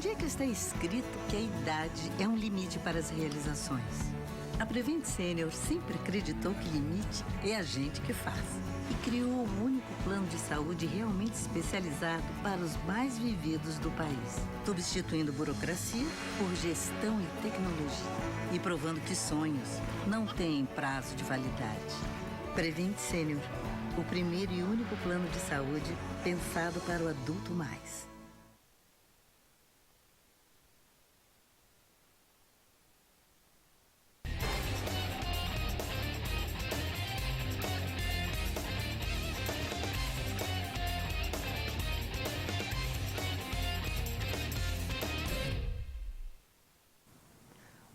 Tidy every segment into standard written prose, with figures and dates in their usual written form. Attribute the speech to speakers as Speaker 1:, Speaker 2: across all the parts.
Speaker 1: Onde é que está escrito que a idade é um limite para as realizações? A Prevent Senior sempre acreditou que limite é a gente que faz. E criou o único plano de saúde realmente especializado para os mais vividos do país, substituindo burocracia por gestão e tecnologia. E provando que sonhos não têm prazo de validade. Prevent Senior, o primeiro e único plano de saúde pensado para o adulto mais.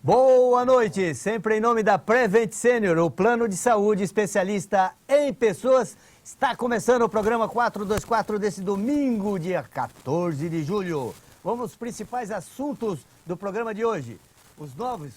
Speaker 2: Boa noite, sempre em nome da Prevent Senior, o plano de saúde especialista em pessoas. Está começando o programa 424 desse domingo, dia 14 de julho. Vamos aos principais assuntos do programa de hoje. Os novos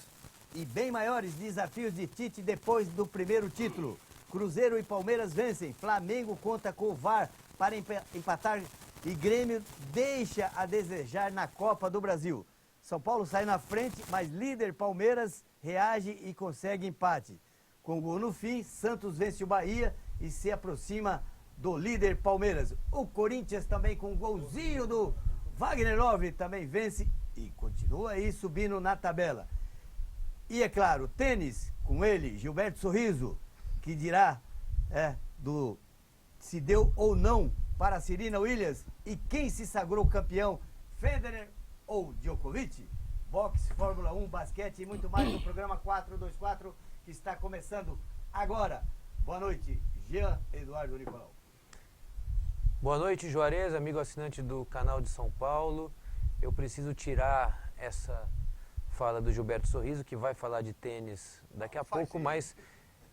Speaker 2: e bem maiores desafios de Tite depois do primeiro título. Cruzeiro e Palmeiras vencem, Flamengo conta com o VAR para empatar e Grêmio deixa a desejar na Copa do Brasil. São Paulo sai na frente, mas líder Palmeiras reage e consegue empate. Com gol no fim, Santos vence o Bahia e se aproxima do líder Palmeiras. O Corinthians também com um golzinho do Wagner Love também vence e continua aí subindo na tabela. E é claro, tênis com ele, Gilberto Sorriso, que dirá se deu ou não para a Serena Williams e quem se sagrou campeão, Federer ou Djokovic, boxe, Fórmula 1, basquete e muito mais no programa 424 que está começando agora. Boa noite, Jean Eduardo Nicolau.
Speaker 3: Boa noite, Juarez, amigo assinante do canal de São Paulo. Eu preciso tirar essa fala do Gilberto Sorriso, que vai falar de tênis daqui a pouco, mas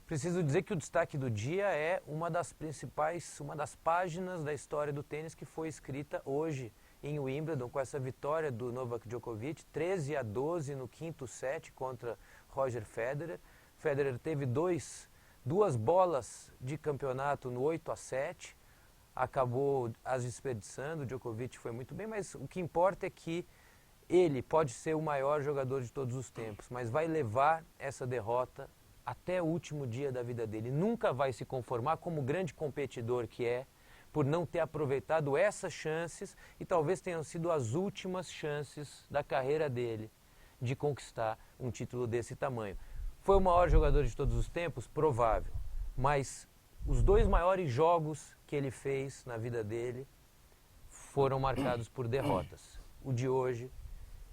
Speaker 3: preciso dizer que o destaque do dia é uma das páginas da história do tênis que foi escrita hoje em Wimbledon, com essa vitória do Novak Djokovic, 13-12 no quinto set contra Roger Federer. Federer teve duas bolas de campeonato no 8-7, acabou as desperdiçando, o Djokovic foi muito bem, mas o que importa é que ele pode ser o maior jogador de todos os tempos, mas vai levar essa derrota até o último dia da vida dele. Nunca vai se conformar como grande competidor que é, por não ter aproveitado essas chances e talvez tenham sido as últimas chances da carreira dele de conquistar um título desse tamanho. Foi o maior jogador de todos os tempos? Provável. Mas os dois maiores jogos que ele fez na vida dele foram marcados por derrotas. O de hoje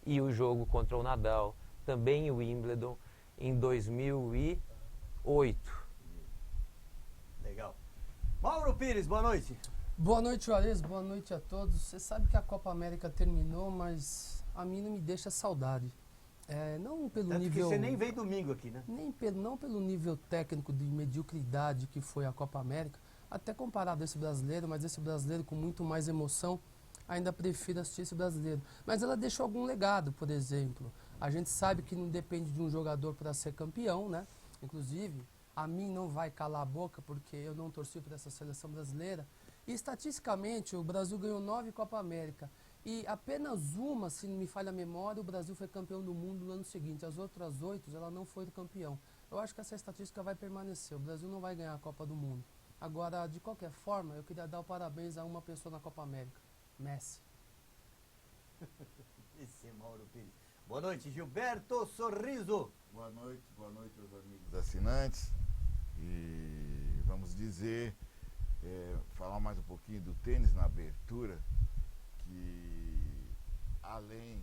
Speaker 3: e o jogo contra o Nadal, também em Wimbledon, em 2008.
Speaker 2: Legal. Mauro Pires, boa noite.
Speaker 4: Boa noite, Juarez, boa noite a todos. Você sabe que a Copa América terminou, mas a mim não me deixa saudade. Não pelo
Speaker 2: Tanto
Speaker 4: nível...
Speaker 2: que você nem veio domingo aqui, né?
Speaker 4: Não pelo nível técnico de mediocridade que foi a Copa América, até comparado a esse brasileiro, mas esse brasileiro com muito mais emoção, ainda prefiro assistir esse brasileiro. Mas ela deixou algum legado, por exemplo. A gente sabe que não depende de um jogador para ser campeão, né? Inclusive, a mim não vai calar a boca, porque eu não torci para essa seleção brasileira. E estatisticamente, o Brasil ganhou 9 Copa América. E apenas uma, se não me falha a memória, o Brasil foi campeão do mundo no ano seguinte. As outras 8, ela não foi campeão. Eu acho que essa estatística vai permanecer. O Brasil não vai ganhar a Copa do Mundo. Agora, de qualquer forma, eu queria dar o parabéns a uma pessoa na Copa América. Messi.
Speaker 2: Esse é Mauro Pires. Boa noite, Gilberto Sorriso.
Speaker 5: Boa noite aos amigos assinantes. E vamos dizer, falar mais um pouquinho do tênis na abertura, que além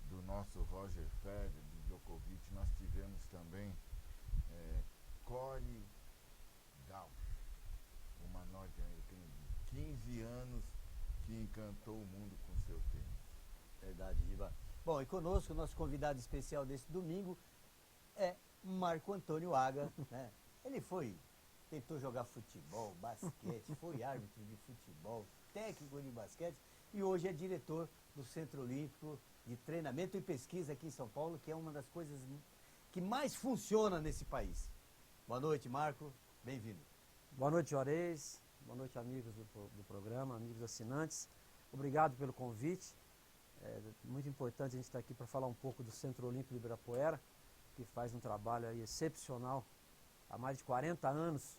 Speaker 5: do nosso Roger Federer, do Djokovic, nós tivemos também Corey Gauch, uma norte-americana de 15 anos que encantou o mundo com seu tênis.
Speaker 2: Verdade, Giba. Bom, e conosco o nosso convidado especial desse domingo é Marco Antônio Aga, né? Ele tentou jogar futebol, basquete, foi árbitro de futebol, técnico de basquete e hoje é diretor do Centro Olímpico de Treinamento e Pesquisa aqui em São Paulo, que é uma das coisas que mais funciona nesse país. Boa noite, Marco. Bem-vindo.
Speaker 6: Boa noite, Juarez. Boa noite, amigos do programa, amigos assinantes. Obrigado pelo convite. É muito importante a gente estar aqui para falar um pouco do Centro Olímpico de Ibirapuera, que faz um trabalho aí excepcional há mais de 40 anos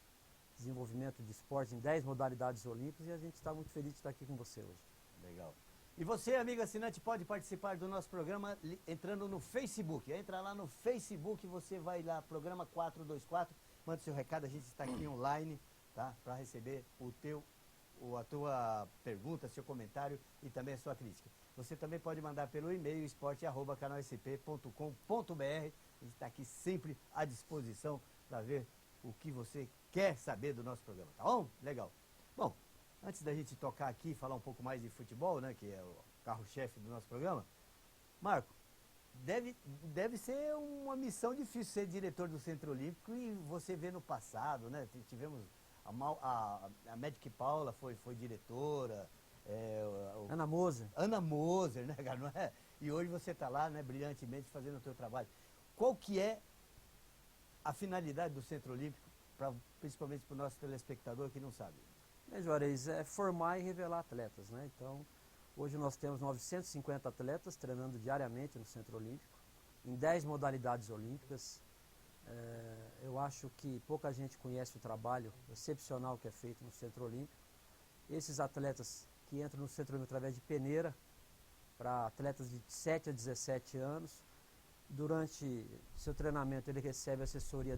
Speaker 6: de desenvolvimento de esporte em 10 modalidades olímpicas, e a gente está muito feliz de estar aqui com você hoje.
Speaker 2: Legal. E você, amigo assinante, pode participar do nosso programa entrando no Facebook. Entra lá no Facebook, você vai lá, programa 424, manda seu recado, a gente está aqui online, tá? Para receber a tua pergunta, seu comentário e também a sua crítica. Você também pode mandar pelo e-mail esporte@canalsp.com.br. A gente está aqui sempre à disposição para ver o que você quer saber do nosso programa, tá bom? Legal. Bom, antes da gente tocar aqui, falar um pouco mais de futebol, né, que é o carro-chefe do nosso programa, Marco, deve ser uma missão difícil ser diretor do Centro Olímpico, e você vê no passado, né, tivemos a Magic Paula foi diretora,
Speaker 6: Ana Moser.
Speaker 2: Ana Moser, né, cara, não é? E hoje você está lá, né, brilhantemente fazendo o teu trabalho. Qual que é a finalidade do Centro Olímpico, principalmente para o nosso telespectador que não sabe?
Speaker 6: Juarez, é formar e revelar atletas, né? Então, hoje nós temos 950 atletas treinando diariamente no Centro Olímpico, em 10 modalidades olímpicas. Eu acho que pouca gente conhece o trabalho excepcional que é feito no Centro Olímpico. Esses atletas que entram no Centro Olímpico através de peneira, para atletas de 7 a 17 anos, durante seu treinamento ele recebe assessoria,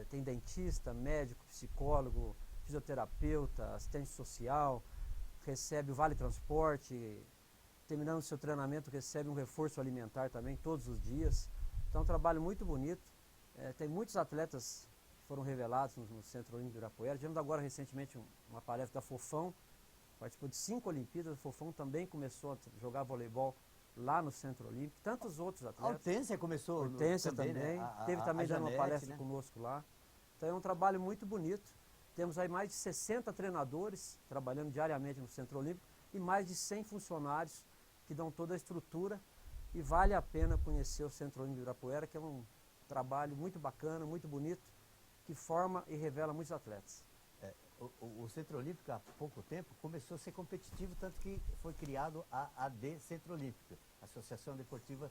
Speaker 6: tem dentista, médico, psicólogo, fisioterapeuta, assistente social, recebe o Vale Transporte, terminando o seu treinamento recebe um reforço alimentar também todos os dias. Então é um trabalho muito bonito. Tem muitos atletas que foram revelados no Centro Olímpico de Ibirapuera. Tivemos agora recentemente uma palestra da Fofão, participou de 5 Olimpíadas. A Fofão também começou a jogar voleibol lá no Centro Olímpico. Tantos outros atletas.
Speaker 2: A Hortência começou
Speaker 6: Hortência também,
Speaker 2: né?
Speaker 6: Teve também dando
Speaker 2: Janete,
Speaker 6: uma palestra,
Speaker 2: né,
Speaker 6: conosco lá. Então é um trabalho muito bonito. Temos aí mais de 60 treinadores trabalhando diariamente no Centro Olímpico e mais de 100 funcionários que dão toda a estrutura, e vale a pena conhecer o Centro Olímpico de Ibirapuera, que é um trabalho muito bacana, muito bonito, que forma e revela muitos atletas.
Speaker 2: O Centro Olímpico, há pouco tempo, começou a ser competitivo, tanto que foi criado a AD Centro Olímpico, Associação Desportiva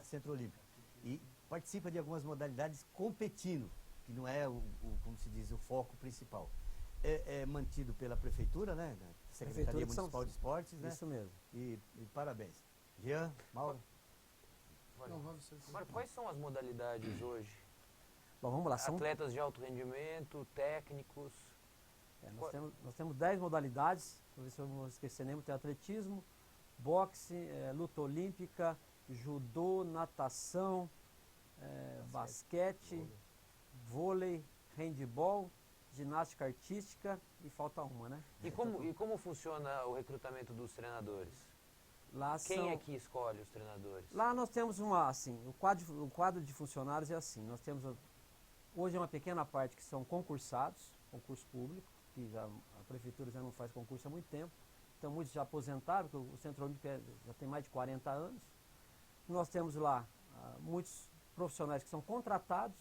Speaker 2: Centro Olímpico, e participa de algumas modalidades competindo, que não é como se diz, o foco principal. É mantido pela Prefeitura, né? Secretaria Municipal de Esportes, né?
Speaker 6: Isso mesmo.
Speaker 2: E parabéns. Jean, Mauro?
Speaker 3: Marco, quais são as modalidades hoje?
Speaker 6: Bom, vamos lá.
Speaker 3: Atletas de alto rendimento, técnicos?
Speaker 6: Nós temos 10 modalidades, não sei se eu não vou esquecer nenhuma. Tem atletismo, boxe, luta olímpica, judô, natação, basquete, vôlei, handebol, ginástica artística, e falta uma, né?
Speaker 3: E como funciona o recrutamento dos treinadores? Quem é que escolhe os treinadores?
Speaker 6: Lá nós temos o quadro de funcionários é assim. Nós temos hoje uma pequena parte que são concursados, concurso público, que a Prefeitura já não faz concurso há muito tempo. Então muitos já aposentaram, porque o Centro Olímpico já tem mais de 40 anos. Nós temos lá muitos profissionais que são contratados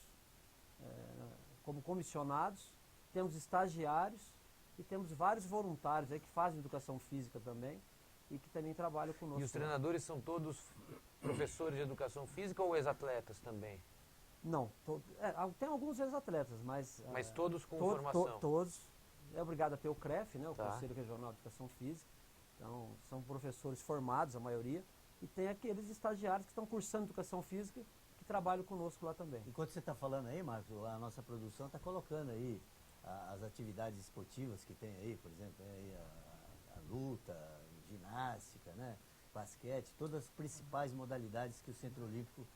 Speaker 6: como comissionados, temos estagiários e temos vários voluntários aí que fazem educação física também e que também trabalham conosco.
Speaker 3: E os treinadores são todos professores de educação física ou ex-atletas também?
Speaker 6: Não, tem alguns ex-atletas, mas
Speaker 3: todos com formação?
Speaker 6: Todos. É obrigado a ter o CREF, né, o
Speaker 3: Tá.
Speaker 6: Conselho Regional de Educação Física. Então, são professores formados, a maioria, e tem aqueles estagiários que estão cursando educação física que trabalham conosco lá também.
Speaker 2: Enquanto você está falando aí, Marcos, a nossa produção está colocando aí as atividades esportivas que tem aí, por exemplo, aí a luta, ginástica, né, basquete, todas as principais modalidades que o Centro Olímpico...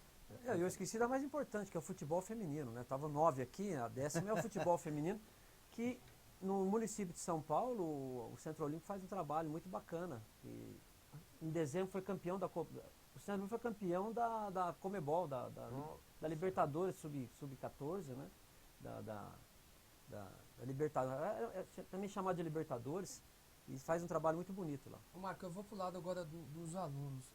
Speaker 6: Eu esqueci da mais importante, que é o futebol feminino, né? Estava 9 aqui, a 10ª é o futebol feminino, que no município de São Paulo, o Centro Olímpico faz um trabalho muito bacana. E em dezembro foi campeão o Centro Olímpico foi campeão da Comebol, da Libertadores Sub-14, né? Da Libertadores, também chamado de Libertadores, e faz um trabalho muito bonito lá.
Speaker 4: Marco, eu vou para o lado agora dos alunos.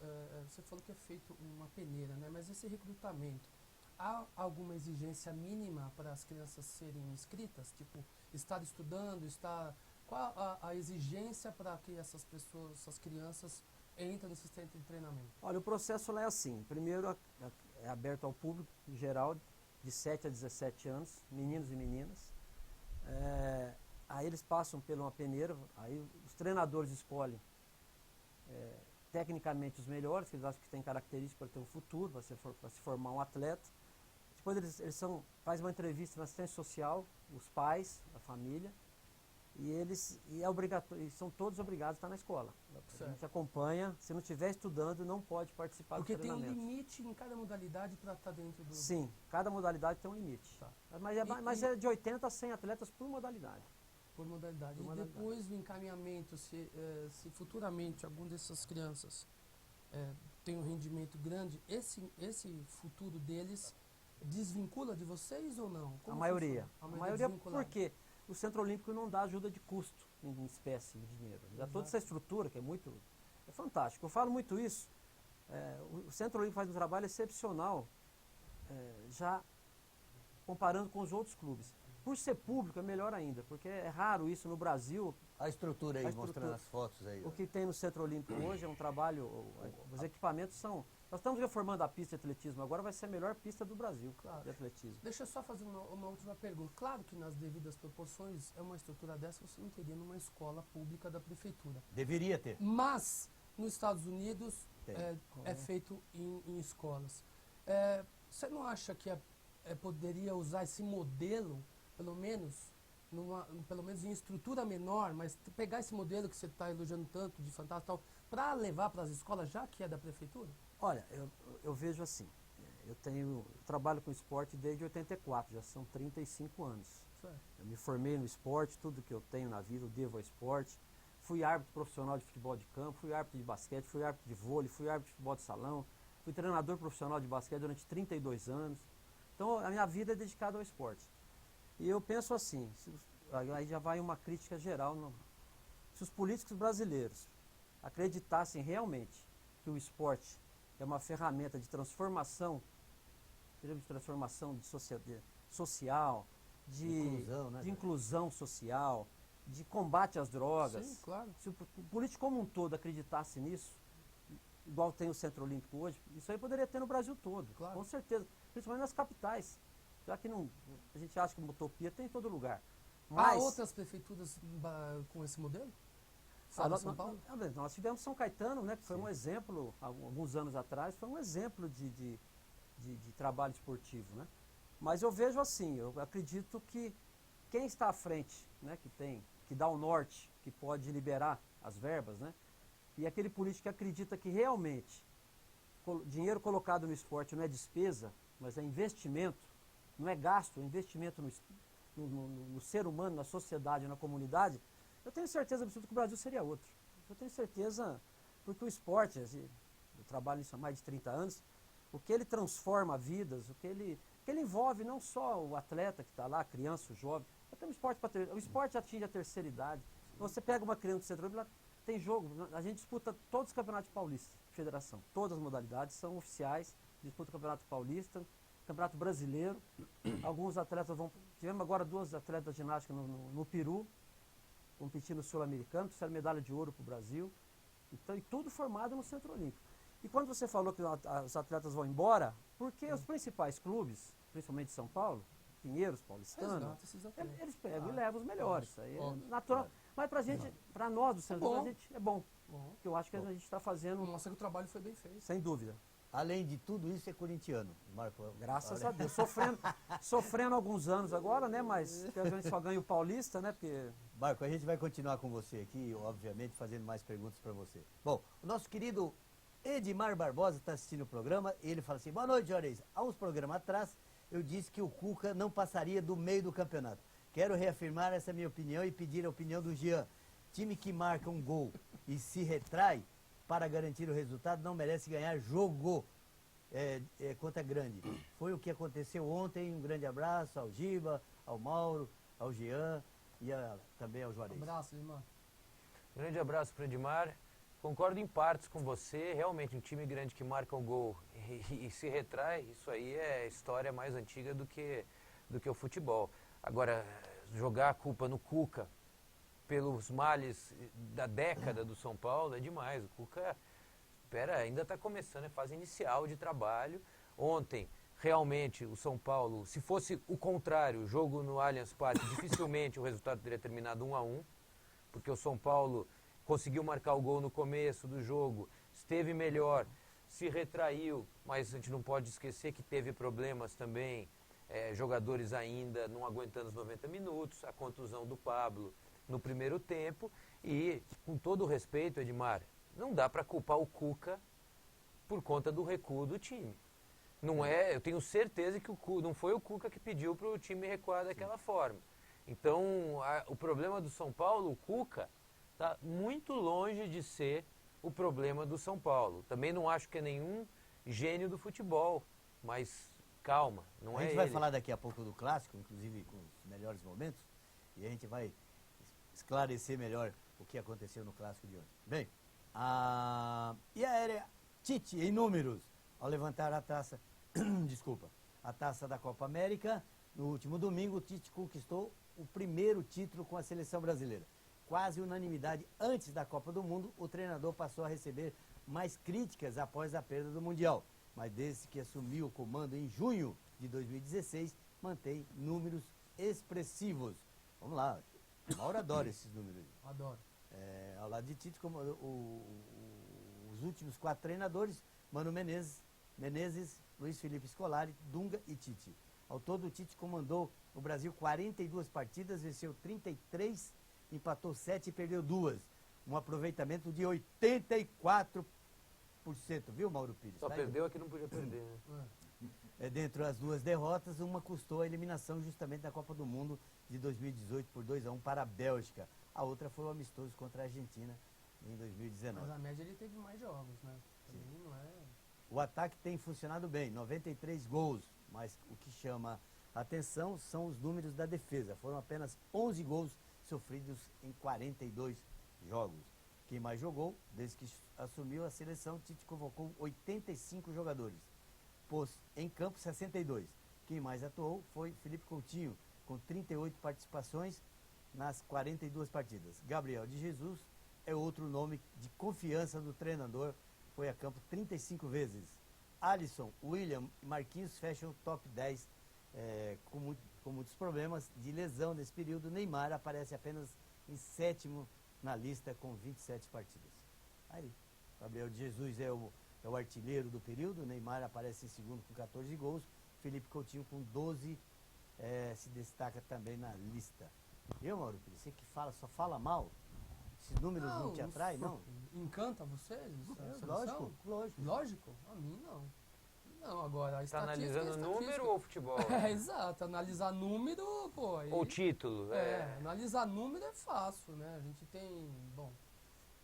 Speaker 4: Você falou que é feito uma peneira, né? Mas esse recrutamento, há alguma exigência mínima para as crianças serem inscritas? Tipo, estar estudando, qual a exigência para que essas crianças entra nesse centro de treinamento?
Speaker 6: Olha, o processo lá é assim. Primeiro é aberto ao público em geral, de 7 a 17 anos, meninos e meninas. Aí eles passam por uma peneira, aí os treinadores escolhem tecnicamente os melhores, que eles acham que têm características para ter um futuro, para se formar um atleta. Depois fazem uma entrevista na assistência social, os pais, a família, e é obrigatório, são todos obrigados a estar na escola. A gente acompanha, se não estiver estudando, não pode participar do treinamento.
Speaker 4: Porque tem um limite em cada modalidade para estar dentro do...
Speaker 6: Sim, cada modalidade tem um limite.
Speaker 4: Tá.
Speaker 6: Mas é de 80 a 100 atletas por modalidade.
Speaker 4: Por modalidade.
Speaker 6: Por
Speaker 4: E
Speaker 6: modalidade.
Speaker 4: depois do encaminhamento, se futuramente algum dessas crianças tem um rendimento grande, esse futuro deles desvincula de vocês ou não?
Speaker 6: A maioria.
Speaker 4: A
Speaker 6: A
Speaker 4: maioria
Speaker 6: maioria
Speaker 4: desvinculada.
Speaker 6: porque o Centro Olímpico não dá ajuda de custo em espécie de dinheiro. Já toda essa estrutura, que é fantástico. Eu falo muito isso. O Centro Olímpico faz um trabalho excepcional, já comparando com os outros clubes. Por ser público é melhor ainda, porque é raro isso no Brasil.
Speaker 2: A estrutura aí,
Speaker 6: A estrutura.
Speaker 2: mostrando as fotos aí. ó.
Speaker 6: O que tem no Centro Olímpico hoje é um trabalho, os equipamentos são... Nós estamos reformando a pista de atletismo, agora vai ser a melhor pista do Brasil
Speaker 4: Claro.
Speaker 6: de atletismo.
Speaker 4: Deixa eu só fazer uma última pergunta. Claro que nas devidas proporções, uma estrutura dessa você não teria numa escola pública da prefeitura.
Speaker 2: Deveria ter.
Speaker 4: Mas, nos Estados Unidos,
Speaker 2: Tem.
Speaker 4: é feito em escolas. Você não acha que poderia usar esse modelo, pelo menos em estrutura menor, mas pegar esse modelo que você está elogiando tanto, de fantástico, para levar para as escolas, já que é da prefeitura?
Speaker 6: Olha, eu vejo assim, eu trabalho com esporte desde 84, já são 35 anos.
Speaker 4: Certo.
Speaker 6: Eu me formei no esporte, tudo que eu tenho na vida eu devo ao esporte. Fui árbitro profissional de futebol de campo, fui árbitro de basquete, fui árbitro de vôlei, fui árbitro de futebol de salão, fui treinador profissional de basquete durante 32 anos. Então a minha vida é dedicada ao esporte. E eu penso assim, aí já vai uma crítica geral, se os políticos brasileiros acreditassem realmente que o esporte é uma ferramenta de transformação, social,
Speaker 2: Inclusão, né,
Speaker 6: de inclusão social, de combate às drogas.
Speaker 4: Sim, claro.
Speaker 6: Se o político como um todo acreditasse nisso, igual tem o Centro Olímpico hoje, isso aí poderia ter no Brasil todo,
Speaker 4: Claro.
Speaker 6: com certeza, principalmente nas capitais. Já que a gente acha que uma utopia tem em todo lugar.
Speaker 4: Há
Speaker 6: Mas
Speaker 4: outras prefeituras com esse modelo?
Speaker 6: Ah,
Speaker 4: Fora
Speaker 6: nós,
Speaker 4: São Paulo?
Speaker 6: nós tivemos São Caetano, né, que foi um exemplo, alguns anos atrás, foi um exemplo de trabalho esportivo. Né? Mas eu vejo assim, eu acredito que quem está à frente, né, que dá o norte, que pode liberar as verbas, né, e aquele político que acredita que realmente dinheiro colocado no esporte não é despesa, mas é investimento, não é gasto, é investimento no ser humano, na sociedade, na comunidade, eu tenho certeza absoluta que o Brasil seria outro. Eu tenho certeza, porque o esporte, eu trabalho nisso há mais de 30 anos, o que ele transforma vidas, o que ele envolve não só o atleta que está lá, a criança, o jovem, até o esporte atinge a terceira idade. Você pega uma criança do Centro Olímpico, tem jogo, a gente disputa todos os campeonatos paulistas, federação, todas as modalidades são oficiais, disputa o Campeonato Paulista, Campeonato Brasileiro, alguns atletas tivemos agora 2 atletas de ginástica no Peru, competindo no Sul-Americano, trouxeram medalha de ouro para o Brasil, então, e tudo formado no Centro Olímpico. E quando você falou que os atletas vão embora, porque os principais clubes, principalmente São Paulo, Pinheiros, Paulistano,
Speaker 4: Resgata esses atletas.
Speaker 6: eles pegam e levam os melhores. Isso aí é
Speaker 4: Óbvio.
Speaker 6: natural. Mas pra gente, para nós do Centro
Speaker 4: bom.
Speaker 6: Olímpico, é bom.
Speaker 4: Bom,
Speaker 6: Porque eu acho que a gente está fazendo,
Speaker 4: mostra que o trabalho foi bem feito.
Speaker 6: sem dúvida.
Speaker 2: Além de tudo isso, é corintiano, Marco.
Speaker 6: Graças
Speaker 2: Olha.
Speaker 6: a Deus. Sofrendo alguns anos agora, né? Mas a gente só ganha o Paulista, né? Porque
Speaker 2: Marco, a gente vai continuar com você aqui, obviamente, fazendo mais perguntas para você. Bom, o nosso querido Edmar Barbosa está assistindo o programa e ele fala assim: boa noite, Juarez. Há uns programas atrás, eu disse que o Cuca não passaria do meio do campeonato. Quero reafirmar essa minha opinião e pedir a opinião do Jean. Time que marca um gol e se retrai para garantir o resultado não merece ganhar jogo. Conta grande. Foi o que aconteceu ontem. Um grande abraço ao Giba, ao Mauro, ao Jean e também ao Juarez.
Speaker 4: Abraço, irmão.
Speaker 3: Grande abraço para o Edmar. Concordo em partes com você. Realmente, um time grande que marca um gol e se retrai, isso aí é história mais antiga do que o futebol. Agora, jogar a culpa no Cuca pelos males da década do São Paulo é demais. O Cuca espera, ainda está começando, é fase inicial de trabalho. Ontem, realmente, o São Paulo, se fosse o contrário, o jogo no Allianz Parque, dificilmente o resultado teria terminado 1-1, porque o São Paulo conseguiu marcar o gol no começo do jogo, esteve melhor, se retraiu, mas a gente não pode esquecer que teve problemas também, jogadores ainda não aguentando os 90 minutos, a contusão do Pablo no primeiro tempo, e com todo o respeito, Edmar, não dá para culpar o Cuca por conta do recuo do time. Não é, eu tenho certeza que não foi o Cuca que pediu para o time recuar daquela forma. Então, o problema do São Paulo, o Cuca, está muito longe de ser o problema do São Paulo. Também não acho que é nenhum gênio do futebol, mas calma, não é ele.
Speaker 2: A gente vai falar daqui a pouco do clássico, inclusive com os melhores momentos, e a gente vai esclarecer melhor o que aconteceu no clássico de ontem. Bem, e a Aérea Tite, em números, ao levantar a taça, a taça da Copa América, no último domingo, o Tite conquistou o primeiro título com a seleção brasileira. Quase unanimidade antes da Copa do Mundo, o treinador passou a receber mais críticas após a perda do Mundial. Mas desde que assumiu o comando em junho de 2016, mantém números expressivos. Vamos lá, Mauro adora esses números.
Speaker 4: Adoro.
Speaker 2: Ao lado de Tite, como os últimos 4 treinadores, Mano Menezes, Luiz Felipe Scolari, Dunga e Tite. Ao todo, o Tite comandou o Brasil 42 partidas, venceu 33, empatou 7 e perdeu 2. Um aproveitamento de 84%, viu, Mauro Pires?
Speaker 3: Só perdeu a que não podia perder, né?
Speaker 2: Dentro das 2 derrotas, uma custou a eliminação justamente da Copa do Mundo de 2018 por 2-1 para a Bélgica. A outra foi o amistoso contra a Argentina em 2019.
Speaker 4: Mas a média ele teve mais jogos, né? Também não é...
Speaker 2: O ataque tem funcionado bem, 93 gols, mas o que chama a atenção são os números da defesa. Foram apenas 11 gols sofridos em 42 jogos. Quem mais jogou, desde que assumiu a seleção, Tite convocou 85 jogadores. Pôs em campo 62. Quem mais atuou foi Felipe Coutinho, com 38 participações nas 42 partidas. Gabriel de Jesus é outro nome de confiança do treinador, foi a campo 35 vezes. Alisson, William e Marquinhos fecham o top 10 com muitos problemas de lesão nesse período. Neymar aparece apenas em 7º na lista com 27 partidas. Aí, Gabriel de Jesus é o artilheiro do período, Neymar aparece em 2º com 14 gols, Felipe Coutinho com 12 se destaca também na lista. Viu, Mauro Pires? Você que só fala mal? Esses números não te atraem, não?
Speaker 4: Encanta vocês?
Speaker 2: Lógico.
Speaker 4: Lógico? A mim não. Não, agora a
Speaker 3: Está
Speaker 4: estatística...
Speaker 3: analisando número ou futebol?
Speaker 4: Exato. Analisar número, pô... Aí,
Speaker 3: Ou título?
Speaker 4: Analisar número é fácil, né? A gente tem,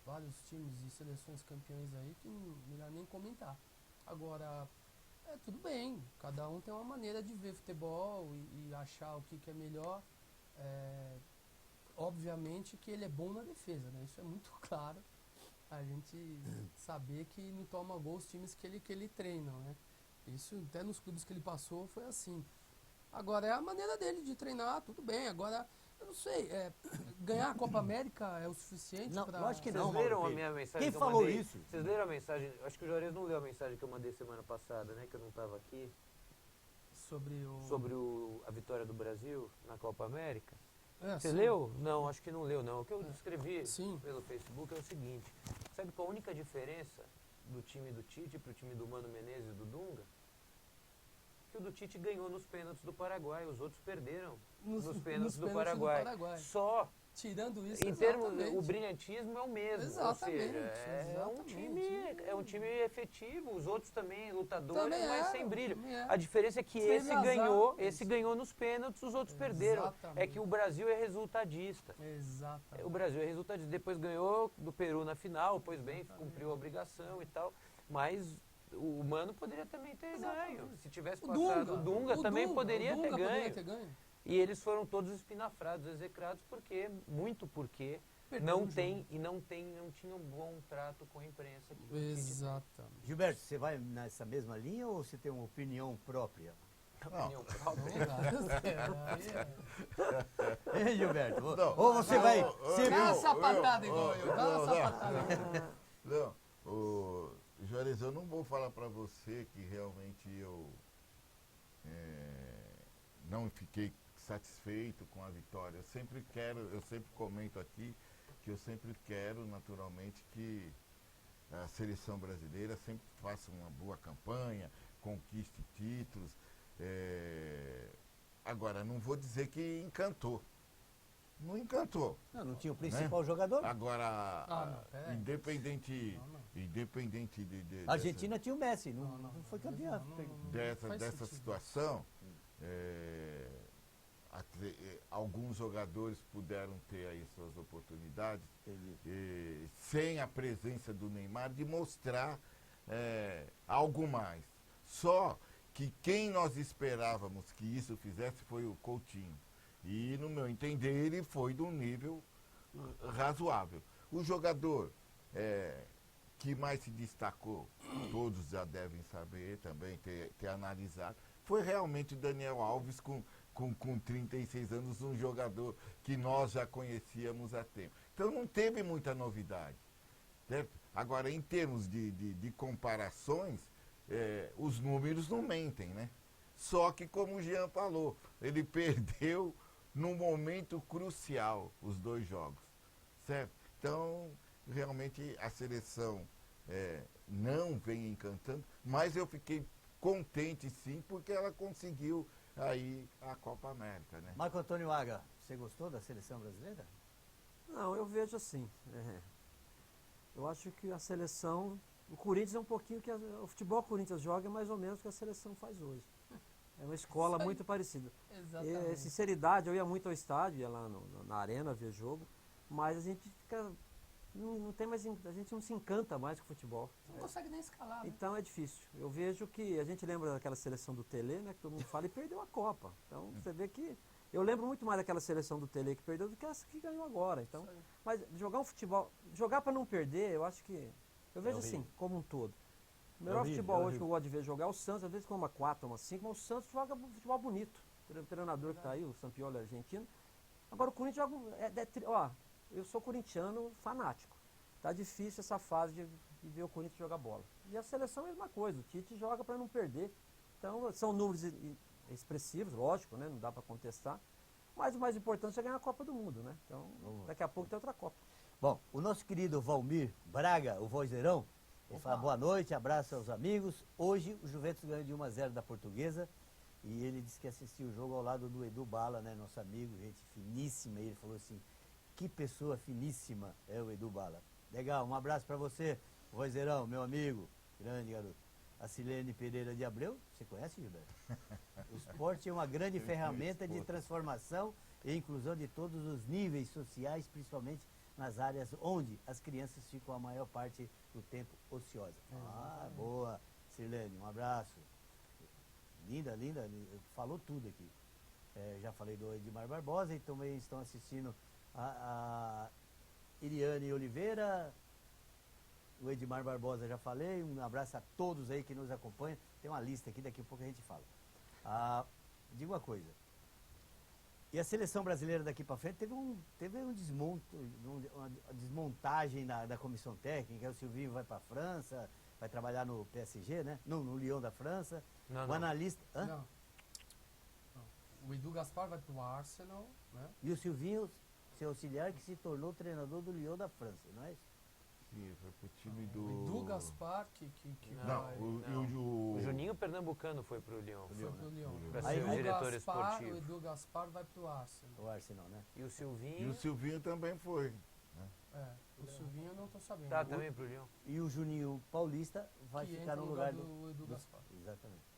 Speaker 4: vários times e seleções campeões aí que não melhor nem comentar. Agora, tudo bem. Cada um tem uma maneira de ver futebol e achar o que é melhor. Obviamente que ele é bom na defesa, né? Isso é muito claro. A gente saber que não toma gol os times que ele treina, né? Isso até nos clubes que ele passou foi assim. Agora é a maneira dele de treinar, tudo bem. Agora, eu não sei, ganhar a Copa América é o suficiente para...
Speaker 2: Lógico que
Speaker 3: Vocês
Speaker 2: não,
Speaker 3: leram a
Speaker 2: Mauro
Speaker 3: minha
Speaker 2: Pires.
Speaker 3: mensagem
Speaker 2: Quem
Speaker 3: que eu
Speaker 2: falou
Speaker 3: mandei?
Speaker 2: isso?
Speaker 3: Vocês leram a mensagem? Acho que o Juarez não leu a mensagem que eu mandei semana passada, né? Que eu não estava aqui.
Speaker 4: Sobre
Speaker 3: A vitória do Brasil na Copa América. Você
Speaker 4: sim.
Speaker 3: leu? Não, acho que não leu, não. O que eu escrevi
Speaker 4: Sim.
Speaker 3: pelo Facebook é o seguinte. Sabe qual a única diferença do time do Tite para o time do Mano Menezes e do Dunga? Que o do Tite ganhou nos pênaltis do Paraguai, os outros perderam nos pênaltis do Paraguai. Só.
Speaker 4: Tirando isso,
Speaker 3: Em termos, o brilhantismo é o mesmo.
Speaker 4: Exatamente,
Speaker 3: Ou seja, é um time efetivo, os outros também lutadores,
Speaker 4: Também
Speaker 3: mas
Speaker 4: é,
Speaker 3: sem brilho.
Speaker 4: também é.
Speaker 3: A diferença é que
Speaker 4: Teve
Speaker 3: esse
Speaker 4: azar.
Speaker 3: ganhou nos pênaltis, os outros perderam.
Speaker 4: Exatamente.
Speaker 3: É que o Brasil é resultadista.
Speaker 4: Exatamente.
Speaker 3: O Brasil é resultadista. Depois ganhou do Peru na final, pois bem, cumpriu a obrigação e tal. Mas o Mano poderia também ter ganho. Se tivesse passado, o Dunga também poderia ter ganho. E eles foram todos espinafrados, execrados, porque não tinham bom trato com a imprensa.
Speaker 4: Exatamente.
Speaker 2: Gilberto, você vai nessa mesma linha ou você tem uma opinião própria?
Speaker 3: Opinião própria.
Speaker 2: Hein, Gilberto? Ou você vai...
Speaker 4: Dá uma sapatada igual eu, dá uma sapatada.
Speaker 5: Não, o Mas eu não vou falar para você que realmente eu não fiquei satisfeito com a vitória. Eu sempre comento aqui que eu sempre quero, naturalmente, que a seleção brasileira sempre faça uma boa campanha, conquiste títulos. Agora, não vou dizer que encantou. Não encantou.
Speaker 2: Não tinha o principal jogador.
Speaker 5: Agora,
Speaker 4: peraí.
Speaker 5: independente
Speaker 2: A Argentina tinha o Messi, não foi campeã.
Speaker 5: dessa situação, alguns jogadores puderam ter aí suas oportunidades, sem a presença do Neymar, de mostrar algo mais. Só que quem nós esperávamos que isso fizesse foi o Coutinho. E, no meu entender, ele foi de um nível razoável. O jogador que mais se destacou, todos já devem saber também, ter analisado, foi realmente o Daniel Alves com 36 anos, um jogador que nós já conhecíamos há tempo. Então não teve muita novidade. Certo? Agora, em termos de comparações, os números não mentem, né? Só que, como o Jean falou, ele perdeu num momento crucial os 2 jogos, certo? Então, realmente a seleção não vem encantando, mas eu fiquei contente sim, porque ela conseguiu aí a Copa América, né?
Speaker 2: Marco Antônio Aga, você gostou da seleção brasileira?
Speaker 6: Não, eu vejo assim. Eu acho que a seleção. O Corinthians é um pouquinho que. O futebol que o Corinthians joga é mais ou menos o que a seleção faz hoje. É uma escola muito parecida.
Speaker 4: Exatamente.
Speaker 6: Sinceridade, eu ia muito ao estádio, ia lá na arena ver jogo, mas a gente fica. Não tem mais. A gente não se encanta mais com o futebol.
Speaker 4: Você não consegue nem escalar, né?
Speaker 6: Então é difícil. Eu vejo que a gente lembra daquela seleção do Tele, né? Que todo mundo fala, e perdeu a Copa. Então você vê que. Eu lembro muito mais daquela seleção do Tele que perdeu do que essa que ganhou agora. Então, mas jogar um futebol. Jogar para não perder, eu acho que. Eu vejo assim, como um todo. O melhor futebol hoje que eu gosto de ver jogar é o Santos, às vezes com uma 4, uma 5, mas o Santos joga futebol bonito. O treinador que está aí, o Sampaoli argentino. Agora o Corinthians joga. Eu sou corintiano fanático. Tá difícil essa fase de ver o Corinthians jogar bola. E a seleção é a mesma coisa, o Tite joga para não perder. Então são números expressivos, lógico, né? Não dá para contestar. Mas o mais importante é ganhar a Copa do Mundo, né? Então daqui a pouco tem outra Copa.
Speaker 2: Bom, o nosso querido Valmir Braga, o vozeirão, ele fala boa noite, abraço aos amigos. Hoje o Juventus ganhou de 1-0 da Portuguesa e ele disse que assistiu o jogo ao lado do Edu Bala, né, nosso amigo, gente finíssima. E ele falou assim, que pessoa finíssima é o Edu Bala. Legal, um abraço para você, vozeirão, meu amigo, grande garoto. A Silene Pereira de Abreu, você conhece, Gilberto? O esporte é uma grande ferramenta de transformação e inclusão de todos os níveis sociais, principalmente nas áreas onde as crianças ficam a maior parte do tempo ociosas. Boa, Sirlene, um abraço. Linda, falou tudo aqui. Já falei do Edmar Barbosa e também estão assistindo a Iriane Oliveira, o Edmar Barbosa já falei, um abraço a todos aí que nos acompanham. Tem uma lista aqui, daqui a pouco a gente fala. Diga uma coisa. E a seleção brasileira daqui para frente teve um uma desmontagem da comissão técnica. O Silvinho vai para a França, vai trabalhar no PSG, né? No Lyon da França. O analista...
Speaker 4: Não. O Edu Gaspar vai para o Arsenal, né?
Speaker 2: E o Silvinho, seu auxiliar, que se tornou treinador do Lyon da França, não é isso?
Speaker 5: Sim, foi pro time do...
Speaker 4: O Edu Gaspar que
Speaker 3: O Juninho Pernambucano foi pro Lyon.
Speaker 4: foi pro Lyon.
Speaker 3: Para ser o diretor esportivo.
Speaker 4: O Edu Gaspar vai pro Arsenal.
Speaker 2: O Arsenal, né?
Speaker 3: E o Silvinho...
Speaker 5: E o Silvinho também foi.
Speaker 4: O Silvinho eu não tô sabendo.
Speaker 3: Tá também pro Lyon.
Speaker 2: E o Juninho Paulista vai
Speaker 4: que
Speaker 2: ficar
Speaker 4: entra
Speaker 2: no lugar
Speaker 4: do Edu Gaspar.
Speaker 2: Exatamente.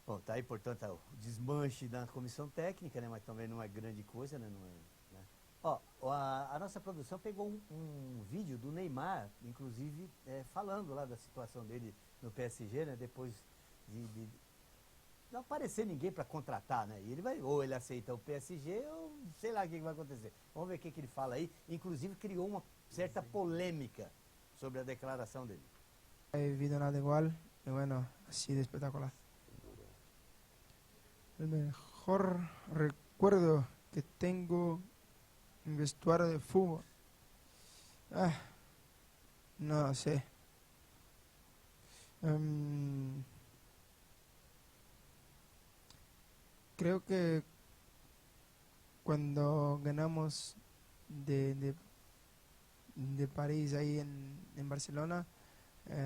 Speaker 2: Bom, tá aí, portanto, o desmanche da comissão técnica, né? Mas também não é grande coisa, né? Não é, né? Ó, a nossa produção pegou um vídeo do Neymar, inclusive, falando lá da situação dele no PSG, né? Depois de não aparecer ninguém para contratar, né? E ele vai, ou ele aceita o PSG, ou sei lá o que vai acontecer. Vamos ver o que ele fala aí. Inclusive, criou uma certa polêmica sobre a declaração dele.
Speaker 7: He vivido nada igual y bueno, así de espectacular. El mejor recuerdo que tengo en vestuario de fútbol, no sé, Creo que cuando ganamos de París ahí en Barcelona,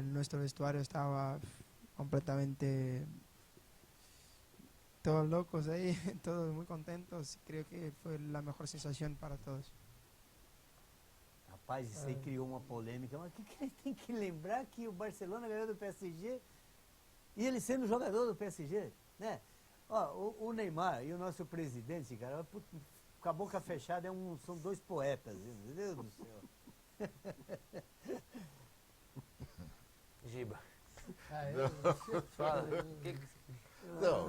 Speaker 7: nuestro vestuario estaba completamente todos locos ahí, todos muy contentos. Creo que fue la mejor sensación para todos.
Speaker 2: Rapaz, isso aí criou uma polêmica, mas o que ele tem que lembrar que o Barcelona ganhou do PSG e ele sendo jogador do PSG, né? Ó, o Neymar e o nosso presidente, cara, com a boca fechada são dois poetas, meu Deus do céu.
Speaker 3: Giba,
Speaker 4: Eu
Speaker 3: fala.
Speaker 5: Não,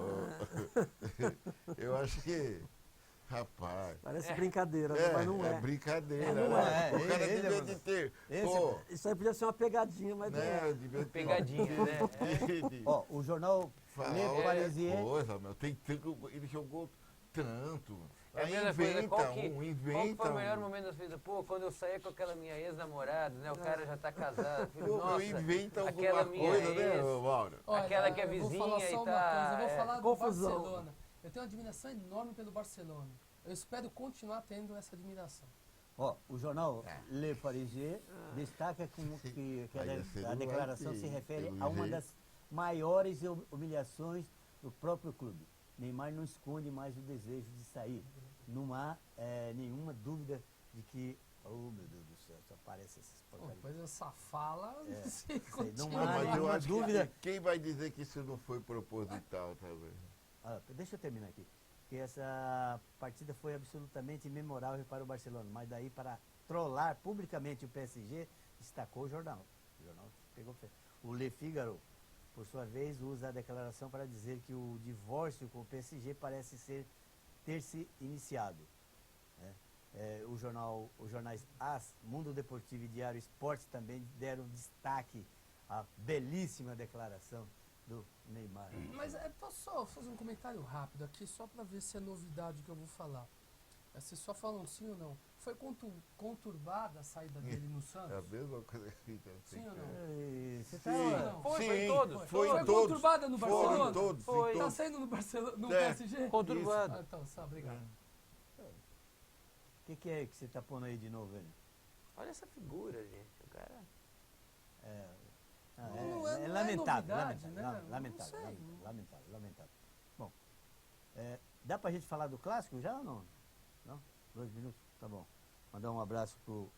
Speaker 5: eu acho que, rapaz...
Speaker 6: Parece brincadeira, né? Mas não é.
Speaker 5: brincadeira,
Speaker 6: Não
Speaker 5: né?
Speaker 6: é.
Speaker 5: O cara
Speaker 2: Ele
Speaker 5: devia de ter...
Speaker 2: esse-
Speaker 5: Pô,
Speaker 6: Isso aí podia ser uma pegadinha, mas não
Speaker 5: né?
Speaker 6: é.
Speaker 5: Devia ter
Speaker 3: Pegadinha, né?
Speaker 2: Ó, o jornal
Speaker 5: Falar
Speaker 2: Le
Speaker 5: outra
Speaker 2: Parisien...
Speaker 5: coisa, meu. Tem tanto, ele jogou tanto.
Speaker 3: É a
Speaker 5: Aí
Speaker 3: mesma coisa,
Speaker 5: inventa
Speaker 3: qual que
Speaker 5: inventa
Speaker 3: foi o melhor
Speaker 5: um.
Speaker 3: momento da sua vida? Pô, quando eu saía com aquela minha ex-namorada, né? O cara já tá casado. Filho,
Speaker 5: Pô,
Speaker 3: nossa,
Speaker 5: inventa
Speaker 3: aquela
Speaker 5: alguma
Speaker 3: minha
Speaker 5: coisa, né,
Speaker 3: ex,
Speaker 5: Mauro?
Speaker 3: Aquela que é
Speaker 4: eu vou falar
Speaker 3: vizinha
Speaker 4: só
Speaker 3: e
Speaker 4: uma
Speaker 3: tá,
Speaker 4: coisa, eu vou falar do
Speaker 6: confusão.
Speaker 4: Barcelona. Eu tenho uma admiração enorme pelo Barcelona. Eu espero continuar tendo essa admiração.
Speaker 2: Ó, o jornal Le Parisien destaca como que a declaração se refere a uma das maiores humilhações do próprio clube. Neymar não esconde mais o desejo de sair. Não há nenhuma dúvida de que... Oh, meu Deus do céu, só aparece essas
Speaker 4: Pô,
Speaker 2: porcarias.
Speaker 4: pois essa fala, se
Speaker 2: sei, não
Speaker 4: continua.
Speaker 2: há
Speaker 5: Mas eu
Speaker 2: nenhuma
Speaker 5: acho
Speaker 2: dúvida.
Speaker 5: que quem vai dizer que isso não foi proposital, talvez?
Speaker 2: Deixa eu terminar aqui. Porque essa partida foi absolutamente memorável para o Barcelona. Mas daí para trollar publicamente o PSG, destacou o jornal. O jornal pegou feio. O Le Figaro, por sua vez, usa a declaração para dizer que o divórcio com o PSG parece ter se iniciado. Né? Os jornais AS, Mundo Deportivo e Diário Esporte também deram destaque à belíssima declaração do Neymar.
Speaker 4: Mas posso só fazer um comentário rápido aqui, só para ver se é novidade que eu vou falar. Vocês só falam sim ou não. Foi conturbada a saída dele no
Speaker 5: É a
Speaker 4: Santos?
Speaker 5: mesma coisa que
Speaker 4: Sim ou não?
Speaker 2: Você tá...
Speaker 5: Sim,
Speaker 4: Não.
Speaker 3: Foi
Speaker 5: sim,
Speaker 3: todos.
Speaker 5: foi
Speaker 4: Foi
Speaker 5: em todos.
Speaker 4: conturbada no
Speaker 5: Foram
Speaker 4: Barcelona?
Speaker 5: em todos,
Speaker 3: Foi.
Speaker 5: em
Speaker 4: Tá
Speaker 5: todos.
Speaker 4: saindo no, no
Speaker 5: É.
Speaker 4: PSG?
Speaker 3: Conturbado.
Speaker 4: Ah, então, só, obrigado.
Speaker 2: O que é que você tá pondo aí de novo, velho?
Speaker 3: Olha essa figura, gente. O cara...
Speaker 4: Não é
Speaker 2: lamentável,
Speaker 4: novidade,
Speaker 2: lamentável,
Speaker 4: né?
Speaker 2: lamentável,
Speaker 4: Não sei.
Speaker 2: lamentável. Bom, dá pra gente falar do clássico já ou não? Não? 2 minutos? Tá bom. Mandar um abraço pro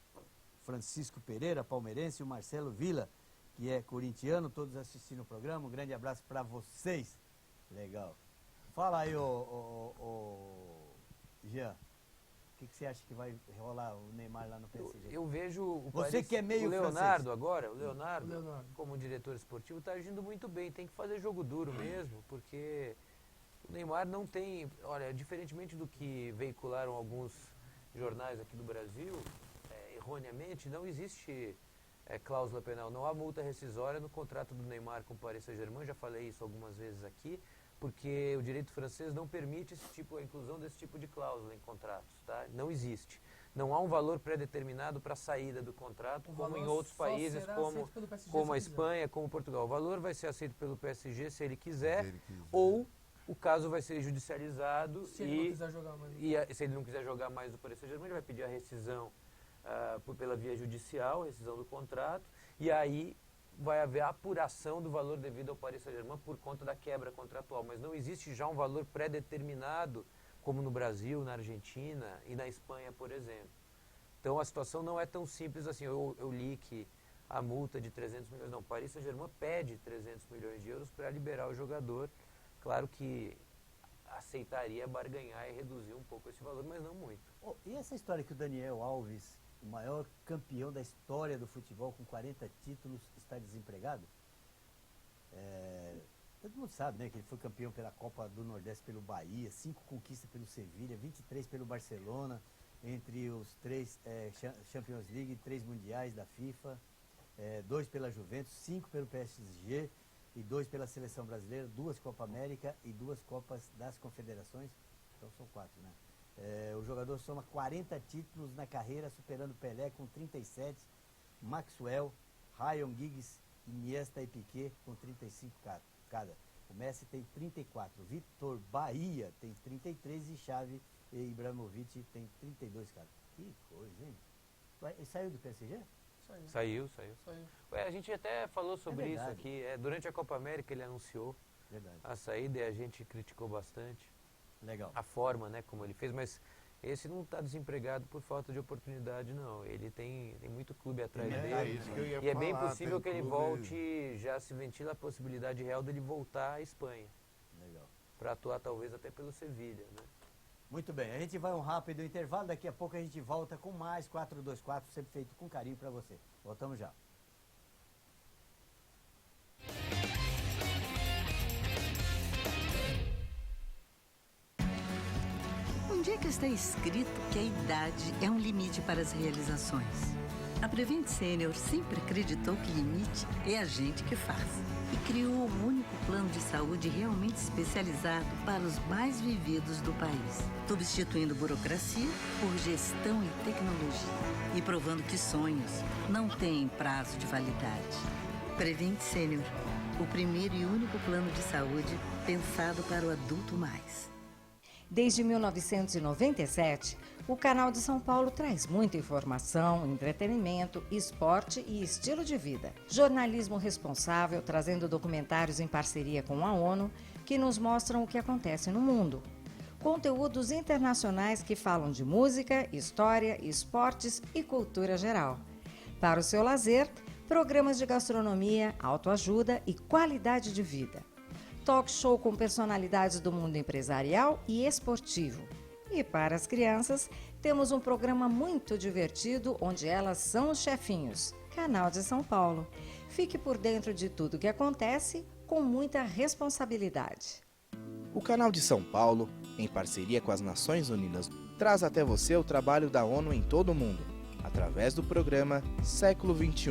Speaker 2: Francisco Pereira, palmeirense, e o Marcelo Vila, que é corintiano, todos assistindo o programa. Um grande abraço pra vocês. Legal. Fala aí, Jean. O que você acha que vai rolar o Neymar lá no PSG?
Speaker 3: Eu vejo o
Speaker 2: Você
Speaker 3: Paris-
Speaker 2: que é meio
Speaker 3: o Leonardo
Speaker 2: francês.
Speaker 3: agora, o Leonardo,
Speaker 4: O Leonardo.
Speaker 3: como diretor esportivo, está agindo muito bem. Tem que fazer jogo duro mesmo, porque o Neymar não tem... Olha, diferentemente do que veicularam alguns jornais aqui do Brasil, erroneamente, não existe cláusula penal. Não há multa rescisória no contrato do Neymar com o Paris Saint-Germain. Já falei isso algumas vezes aqui, porque o direito francês não permite a inclusão desse tipo de cláusula em contratos, tá? Não existe. Não há um valor pré-determinado para a saída do contrato,
Speaker 4: O
Speaker 3: como em
Speaker 4: valor
Speaker 3: outros
Speaker 4: só
Speaker 3: países,
Speaker 4: será
Speaker 3: como
Speaker 4: aceito pelo PSG
Speaker 3: a
Speaker 4: se
Speaker 3: Espanha, como Portugal. O valor vai ser aceito pelo PSG se ele quiser,
Speaker 5: Se ele quiser.
Speaker 3: ou o caso vai ser judicializado
Speaker 4: Se ele não quiser jogar mais.
Speaker 3: se ele não quiser jogar mais no Paris Saint-Germain, ele vai pedir a rescisão pela via judicial, rescisão do contrato, e aí vai haver a apuração do valor devido ao Paris Saint-Germain por conta da quebra contratual. Mas não existe já um valor pré-determinado, como no Brasil, na Argentina e na Espanha, por exemplo. Então a situação não é tão simples assim. Eu li que a multa de 300 milhões... Não, o Paris Saint-Germain pede 300 milhões de euros para liberar o jogador. Claro que aceitaria barganhar e reduzir um pouco esse valor, mas não muito.
Speaker 2: E essa história que o Daniel Alves, o maior campeão da história do futebol com 40 títulos, está desempregado? Todo mundo sabe, né, que ele foi campeão pela Copa do Nordeste pelo Bahia, 5 conquistas pelo Sevilha, 23 pelo Barcelona, entre os 3 Champions League, 3 mundiais da FIFA, 2 pela Juventus, 5 pelo PSG e 2 pela Seleção Brasileira, 2 Copa América e 2 Copas das Confederações, então são 4, né? O jogador soma 40 títulos na carreira, superando Pelé com 37, Maxwell, Ryan Giggs Iniesta e Piquet com 35 cada. O Messi tem 34. Vitor Bahia tem 33 e Xavi e Ibrahimovic tem 32 cada. Que coisa, hein? Ele saiu do PSG?
Speaker 3: Saiu. Ué, a gente até falou sobre isso
Speaker 2: verdade.
Speaker 3: aqui. Durante a Copa América ele anunciou
Speaker 2: Verdade.
Speaker 3: a saída e a gente criticou bastante
Speaker 2: Legal.
Speaker 3: a forma, né, como ele fez, mas esse não está desempregado por falta de oportunidade, não. Ele tem muito clube atrás
Speaker 5: É
Speaker 3: dele.
Speaker 5: isso que eu ia
Speaker 3: E é bem
Speaker 5: falar,
Speaker 3: possível
Speaker 5: tem
Speaker 3: que ele
Speaker 5: clube-
Speaker 3: volte, já se ventila a possibilidade real dele voltar à Espanha,
Speaker 2: Legal.
Speaker 3: para atuar talvez até pelo Sevilha, né?
Speaker 2: Muito bem, a gente vai um rápido intervalo, daqui a pouco a gente volta com mais 424, sempre feito com carinho para você. Voltamos já.
Speaker 1: Onde é que está escrito que a idade é um limite para as realizações? A Prevent Senior sempre acreditou que limite é a gente que faz. E criou um único plano de saúde realmente especializado para os mais vividos do país, substituindo burocracia por gestão e tecnologia. E provando que sonhos não têm prazo de validade. Prevent Senior, o primeiro e único plano de saúde pensado para o adulto mais.
Speaker 8: Desde 1997, o Canal de São Paulo traz muita informação, entretenimento, esporte e estilo de vida. Jornalismo responsável, trazendo documentários em parceria com a ONU, que nos mostram o que acontece no mundo. Conteúdos internacionais que falam de música, história, esportes e cultura geral. Para o seu lazer, programas de gastronomia, autoajuda e qualidade de vida. Talk show com personalidades do mundo empresarial e esportivo. E para as crianças, temos um programa muito divertido onde elas são os chefinhos. Canal de São Paulo. Fique por dentro de tudo que acontece com muita responsabilidade.
Speaker 9: O Canal de São Paulo, em parceria com as Nações Unidas, traz até você o trabalho da ONU em todo o mundo, através do programa Século XXI.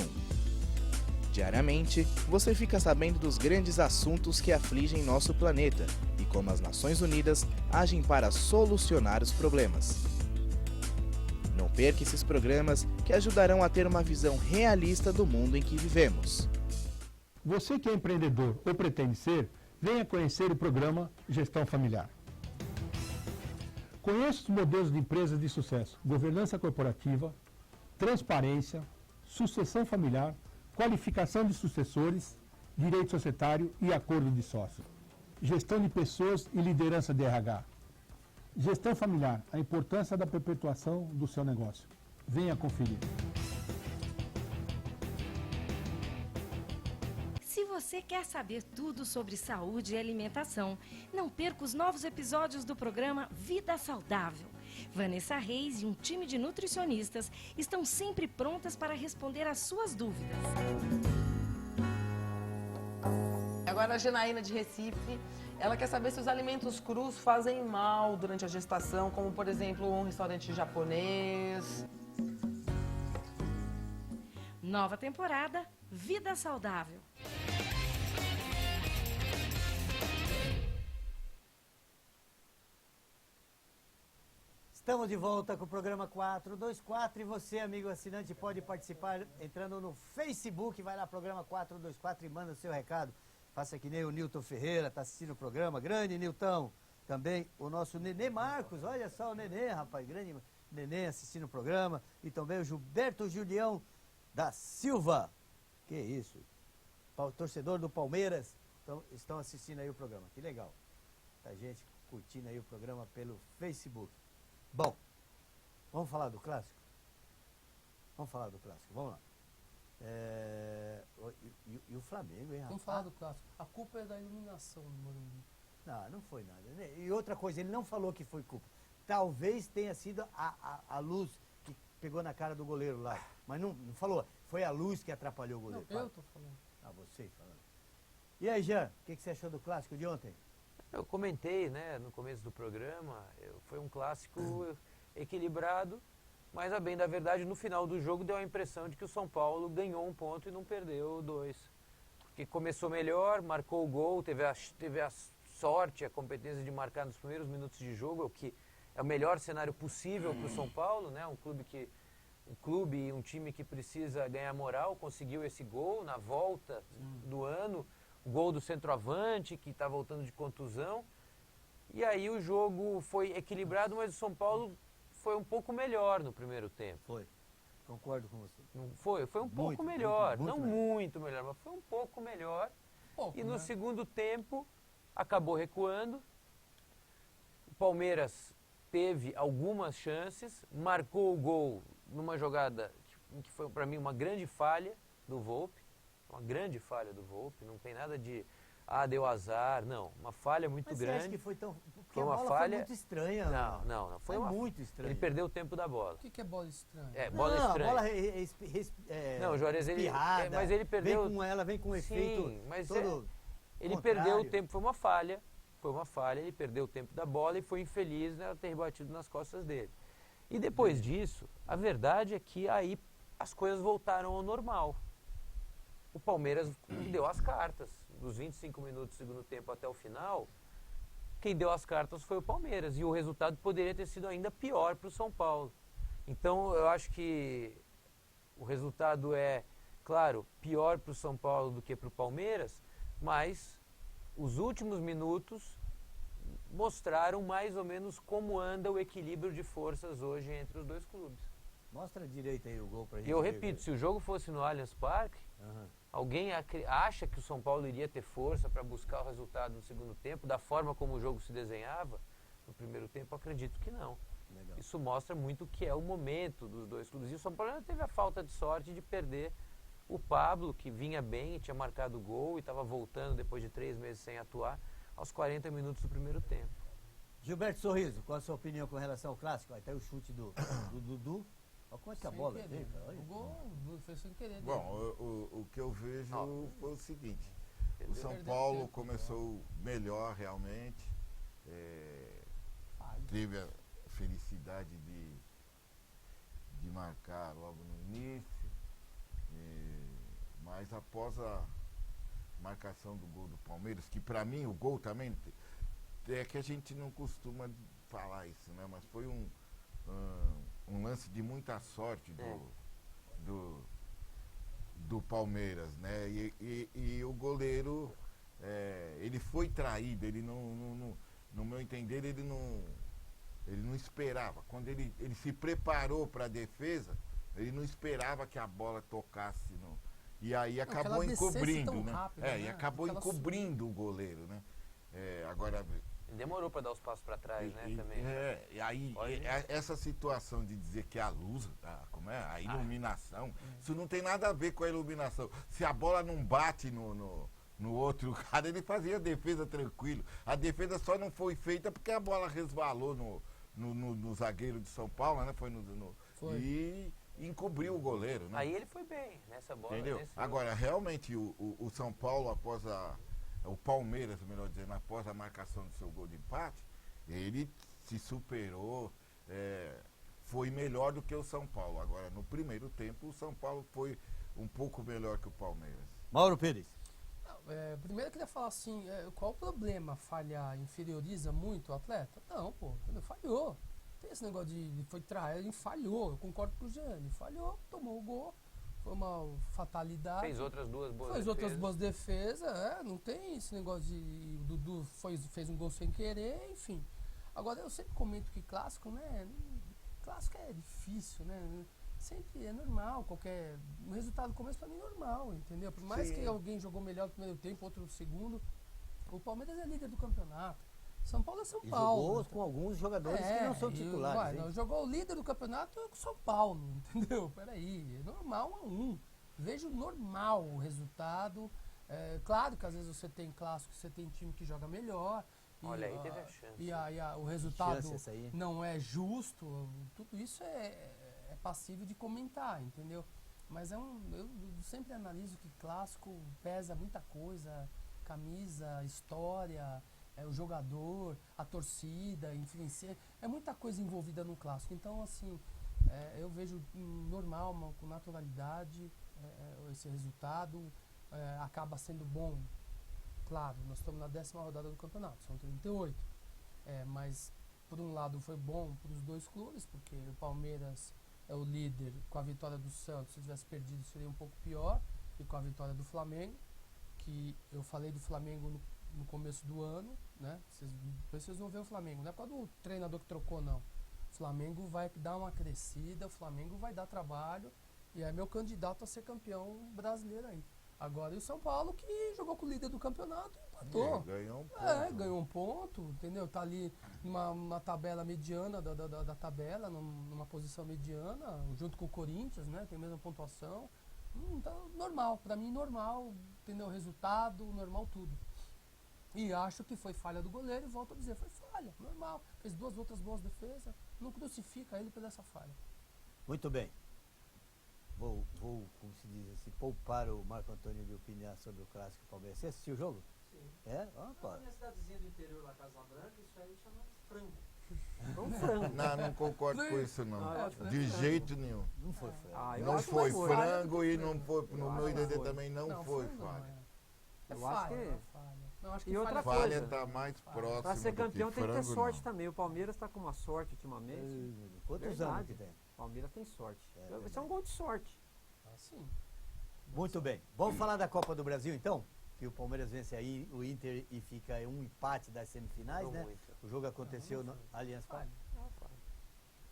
Speaker 9: Diariamente, você fica sabendo dos grandes assuntos que afligem nosso planeta e como as Nações Unidas agem para solucionar os problemas. Não perca esses programas que ajudarão a ter uma visão realista do mundo em que vivemos.
Speaker 10: Você que é empreendedor ou pretende ser, venha conhecer o programa Gestão Familiar. Conheça os modelos de empresas de sucesso: governança corporativa, transparência, sucessão familiar, qualificação de sucessores, direito societário e acordo de sócios. Gestão de pessoas e liderança de RH. Gestão familiar, a importância da perpetuação do seu negócio. Venha conferir.
Speaker 11: Se você quer saber tudo sobre saúde e alimentação, não perca os novos episódios do programa Vida Saudável. Vanessa Reis e um time de nutricionistas estão sempre prontas para responder às suas dúvidas.
Speaker 12: Agora a Janaína de Recife, ela quer saber se os alimentos crus fazem mal durante a gestação, como por exemplo um restaurante japonês.
Speaker 11: Nova temporada, Vida Saudável.
Speaker 2: Estamos de volta com o programa 424 e você, amigo assinante, pode participar entrando no Facebook, vai lá, programa 424 e manda o seu recado. Faça que nem o Nilton Ferreira, está assistindo o programa. Grande Nilton. Também o nosso Nenê Marcos, olha só o Nenê, rapaz, grande Nenê assistindo o programa. E também o Gilberto Julião da Silva. Que isso, torcedor do Palmeiras, estão assistindo aí o programa, que legal. Tá gente curtindo aí o programa pelo Facebook. Bom, vamos falar do clássico? Vamos falar do clássico, vamos lá. E o Flamengo, hein, rapaz?
Speaker 4: Vamos falar do clássico. A culpa é da iluminação do Morumbi.
Speaker 2: Não foi nada. E outra coisa, ele não falou que foi culpa. Talvez tenha sido a luz que pegou na cara do goleiro lá. Mas não falou, foi a luz que atrapalhou o goleiro.
Speaker 4: Não, eu tô falando.
Speaker 2: Você falando. E aí, Jean, o que você achou do clássico de ontem?
Speaker 3: Eu comentei, né, no começo do programa, foi um clássico equilibrado, mas a bem da verdade, no final do jogo deu a impressão de que o São Paulo ganhou um ponto e não perdeu dois. Porque começou melhor, marcou o gol, teve a sorte, a competência de marcar nos primeiros minutos de jogo, o que é o melhor cenário possível para o São Paulo, né, um clube que um clube e um time que precisa ganhar moral, conseguiu esse gol na volta do ano, o gol do centroavante, que está voltando de contusão. E aí o jogo foi equilibrado, mas o São Paulo foi um pouco melhor no primeiro tempo.
Speaker 2: Foi. Concordo com você.
Speaker 3: Não foi? Foi um pouco melhor. Não muito melhor, mas foi um pouco melhor. E no segundo tempo, acabou recuando. O Palmeiras teve algumas chances, marcou o gol numa jogada que foi para mim uma grande falha do Volpi. Uma grande falha do Volpi, não tem nada de deu azar, não, uma falha muito grande.
Speaker 2: Mas você acha que foi tão... Porque
Speaker 3: foi
Speaker 2: a
Speaker 3: uma
Speaker 2: bola
Speaker 3: falha...
Speaker 2: foi muito estranha.
Speaker 3: Não, foi
Speaker 2: muito estranha.
Speaker 3: Ele perdeu o tempo da bola.
Speaker 4: O que é bola estranha?
Speaker 3: Bola estranha.
Speaker 2: A bola
Speaker 3: não, Juarez, mas ele perdeu...
Speaker 2: Vem com um efeito
Speaker 3: mas
Speaker 2: todo
Speaker 3: ele
Speaker 2: contrário.
Speaker 3: perdeu o tempo, foi uma falha, ele perdeu o tempo da bola e foi infeliz nela ter rebatido nas costas dele. E depois disso, a verdade é que aí as coisas voltaram ao normal. O Palmeiras deu as cartas. Dos 25 minutos do segundo tempo até o final, quem deu as cartas foi o Palmeiras. E o resultado poderia ter sido ainda pior para o São Paulo. Então, eu acho que o resultado é, claro, pior para o São Paulo do que para o Palmeiras, mas os últimos minutos mostraram mais ou menos como anda o equilíbrio de forças hoje entre os dois clubes.
Speaker 2: Mostra direito aí o gol pra gente.
Speaker 3: E eu repito, se o jogo fosse no Allianz Parque, alguém acha que o São Paulo iria ter força para buscar o resultado no segundo tempo, da forma como o jogo se desenhava no primeiro tempo? Acredito que não.
Speaker 2: Legal.
Speaker 3: Isso mostra muito o que é o momento dos dois clubes. E o São Paulo ainda teve a falta de sorte de perder o Pablo, que vinha bem e tinha marcado o gol e estava voltando depois de 3 meses sem atuar, aos 40 minutos do primeiro tempo.
Speaker 2: Gilberto Sorriso, qual a sua opinião com relação ao clássico? Até o chute do Dudu. Olha como é que a bola veio, cara.
Speaker 4: O gol foi sem querer.
Speaker 5: Bom, o que eu vejo foi o seguinte. O São Paulo começou melhor realmente. Teve a felicidade de marcar logo no início. Mas após a marcação do gol do Palmeiras, que pra mim o gol também, é que a gente não costuma falar isso, né? Mas foi um lance de muita sorte do Palmeiras, né? E o goleiro, ele foi traído, ele no meu entender, ele não esperava. Quando ele se preparou para a defesa, ele não esperava que a bola tocasse e aí acabou encobrindo, né?
Speaker 4: Rápido,
Speaker 5: E acabou encobrindo o goleiro, né? Agora
Speaker 3: demorou para dar os passos para trás, né? Também.
Speaker 5: E aí, essa situação de dizer que a luz, a iluminação, isso não tem nada a ver com a iluminação. Se a bola não bate no outro cara, ele fazia a defesa tranquilo. A defesa só não foi feita porque a bola resvalou no zagueiro de São Paulo, né? Foi. E encobriu o goleiro, né?
Speaker 3: Aí ele foi bem nessa bola.
Speaker 5: Entendeu? Agora, realmente, o São Paulo, após o Palmeiras, melhor dizendo, após a marcação do seu gol de empate, ele se superou, foi melhor do que o São Paulo. Agora, no primeiro tempo, o São Paulo foi um pouco melhor que o Palmeiras.
Speaker 2: Mauro Pires.
Speaker 4: Primeiro eu queria falar assim, qual o problema? Falhar inferioriza muito o atleta? Não, pô, ele falhou. Tem esse negócio de foi trair, ele falhou, eu concordo com o Jean, ele falhou, tomou o gol. Foi uma fatalidade.
Speaker 3: Fez outras duas boas
Speaker 4: defesas.
Speaker 3: Fez
Speaker 4: outras boas defesas, não tem esse negócio de... O Dudu fez um gol sem querer, enfim. Agora, eu sempre comento que clássico, né? Clássico é difícil, né? Sempre é normal, um resultado do começo pra mim é normal, entendeu? Por mais que alguém jogou melhor no primeiro tempo, outro no segundo, o Palmeiras é líder do campeonato. São Paulo é São Paulo.
Speaker 2: Jogou com alguns jogadores que não são titulares.
Speaker 4: Não, jogou o líder do campeonato com São Paulo, entendeu? Peraí, é normal 1-1. Vejo normal o resultado. Claro que às vezes você tem clássico, você tem time que joga melhor.
Speaker 3: Olha, aí teve a chance.
Speaker 4: O resultado não é justo. Tudo isso é passível de comentar, entendeu? Mas eu sempre analiso que clássico pesa muita coisa. Camisa, história... o jogador, a torcida, influencia, é muita coisa envolvida no clássico. Então, assim, eu vejo normal, com naturalidade, esse resultado acaba sendo bom. Claro, nós estamos na 10ª rodada do campeonato, são 38. Mas, por um lado, foi bom para os dois clubes, porque o Palmeiras é o líder com a vitória do Santos. Se tivesse perdido seria um pouco pior. E com a vitória do Flamengo, que eu falei do Flamengo no começo do ano, né? Depois vocês vão ver o Flamengo. Não é por causa do treinador que trocou, não. O Flamengo vai dar uma crescida, o Flamengo vai dar trabalho e é meu candidato a ser campeão brasileiro aí. Agora, e o São Paulo, que jogou com o líder do campeonato e empatou.
Speaker 5: Ganhou um ponto.
Speaker 4: Ganhou um ponto, entendeu? Tá ali numa tabela mediana da tabela, numa posição mediana, junto com o Corinthians, né? Tem a mesma pontuação. Então, normal, pra mim normal, entendeu? Resultado, normal tudo. E acho que foi falha do goleiro e volto a dizer, foi falha, normal. Fez 2 outras boas defesas, não crucifica ele por essa falha.
Speaker 2: Muito bem. Vou, como se diz assim, poupar o Marco Antônio de opinar sobre o clássico Palmeiras. Você assistiu o jogo?
Speaker 6: Sim.
Speaker 2: É? Opa.
Speaker 6: Na minha cidadezinha do interior, lá Casa Branca, isso aí chama frango. Foi um frango.
Speaker 5: Não concordo com isso, não. De jeito nenhum.
Speaker 2: Não foi frango.
Speaker 5: Não foi frango e não foi, no meu entender também não foi falha.
Speaker 6: Eu acho que...
Speaker 4: Não, acho que
Speaker 6: e outra
Speaker 5: falha
Speaker 6: coisa,
Speaker 5: está mais próxima.
Speaker 6: Para ser campeão
Speaker 5: do que
Speaker 6: tem que ter
Speaker 5: frango,
Speaker 6: sorte
Speaker 5: não.
Speaker 6: também. O Palmeiras está com uma sorte ultimamente.
Speaker 2: Quantos anos que tem?
Speaker 6: O Palmeiras tem sorte. Isso é um gol de sorte.
Speaker 4: Sim.
Speaker 2: Muito bem. Vamos falar da Copa do Brasil, então? Que o Palmeiras vence aí o Inter e fica um empate das semifinais, né? O jogo aconteceu no Allianz Parque.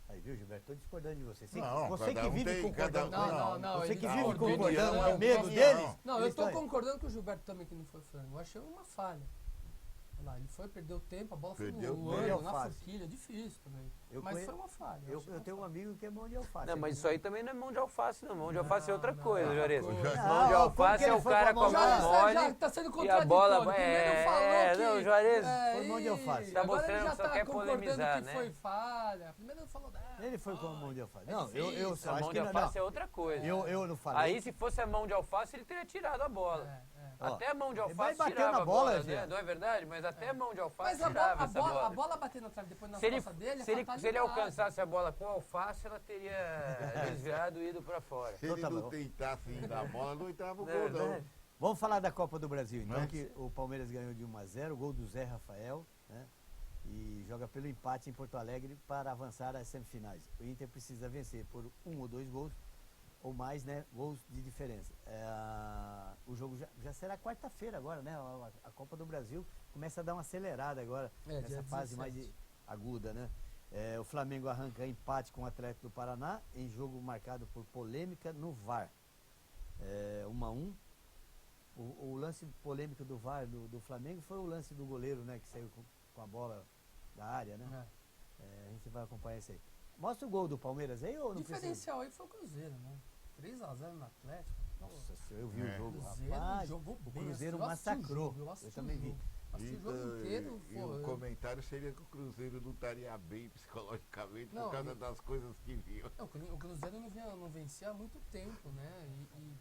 Speaker 2: Aí, viu, Gilberto? Estou discordando de você. Você que vive concordando. Você que vive concordando com medo deles.
Speaker 4: Não, eu estou concordando com o Gilberto também que não foi frango. Eu achei uma falha. Olha lá, ele perdeu tempo, a bola foi no ângulo, na forquilha, difícil também. Mas foi uma falha.
Speaker 2: Eu tenho um amigo que é mão de alface.
Speaker 3: Não, mas isso aí também não é mão de alface, não. Mão de alface é outra coisa, Juarez.
Speaker 2: Não,
Speaker 3: mão de alface é o cara com a mão mole
Speaker 4: tá sendo
Speaker 3: e a bola...
Speaker 4: não,
Speaker 3: Juarez...
Speaker 2: Foi mão de alface.
Speaker 3: Tá mostrando que só quer polemizar, né?
Speaker 4: Foi falha. Primeiro ele falou...
Speaker 2: Ele foi com a mão de alface. Não, eu só
Speaker 3: a
Speaker 2: acho
Speaker 3: mão
Speaker 2: que
Speaker 3: de alface é outra coisa.
Speaker 2: Eu não falei.
Speaker 3: Aí se fosse a mão de alface, ele teria tirado a bola. Até a mão de alface
Speaker 2: vai
Speaker 3: tirava
Speaker 2: na
Speaker 3: a bola,
Speaker 2: né?
Speaker 3: Não é verdade? Mas até a mão de alface
Speaker 4: Mas
Speaker 3: tirava essa bola.
Speaker 4: A bola batendo na trave depois na
Speaker 3: se
Speaker 4: costas dele,
Speaker 3: se ele alcançasse a bola com alface, ela teria desviado e ido pra fora.
Speaker 5: Se ele não tentasse dar a bola, não entrava o gol, não.
Speaker 2: Vamos falar da Copa do Brasil, então, que o Palmeiras ganhou de 1-0, o gol do Zé Rafael, né? E joga pelo empate em Porto Alegre para avançar às semifinais. O Inter precisa vencer por 1 ou 2 gols, ou mais, né? Gols de diferença. O jogo já será quarta-feira agora, né? A Copa do Brasil começa a dar uma acelerada agora, nessa fase mais aguda, né? O Flamengo arranca empate com o Atlético do Paraná, em jogo marcado por polêmica no VAR. 1-1. O lance polêmico do VAR do Flamengo foi o lance do goleiro, né? Que saiu com a bola da área, né? A gente vai acompanhar isso aí. Mostra o gol do Palmeiras aí ou não precisa?
Speaker 4: O diferencial aí foi o Cruzeiro, né? 3-0 no Atlético.
Speaker 2: Nossa senhora, eu vi o jogo,
Speaker 4: Cruzeiro
Speaker 2: rapaz.
Speaker 4: Jogou
Speaker 2: o
Speaker 4: bem,
Speaker 2: Cruzeiro
Speaker 4: eu assisti
Speaker 2: massacrou.
Speaker 4: o jogo,
Speaker 2: eu também vi.
Speaker 4: Assisti o jogo inteiro.
Speaker 5: E o comentário seria que o Cruzeiro não estaria bem psicologicamente por causa das coisas que viu.
Speaker 4: O Cruzeiro não vencia há muito tempo, né? E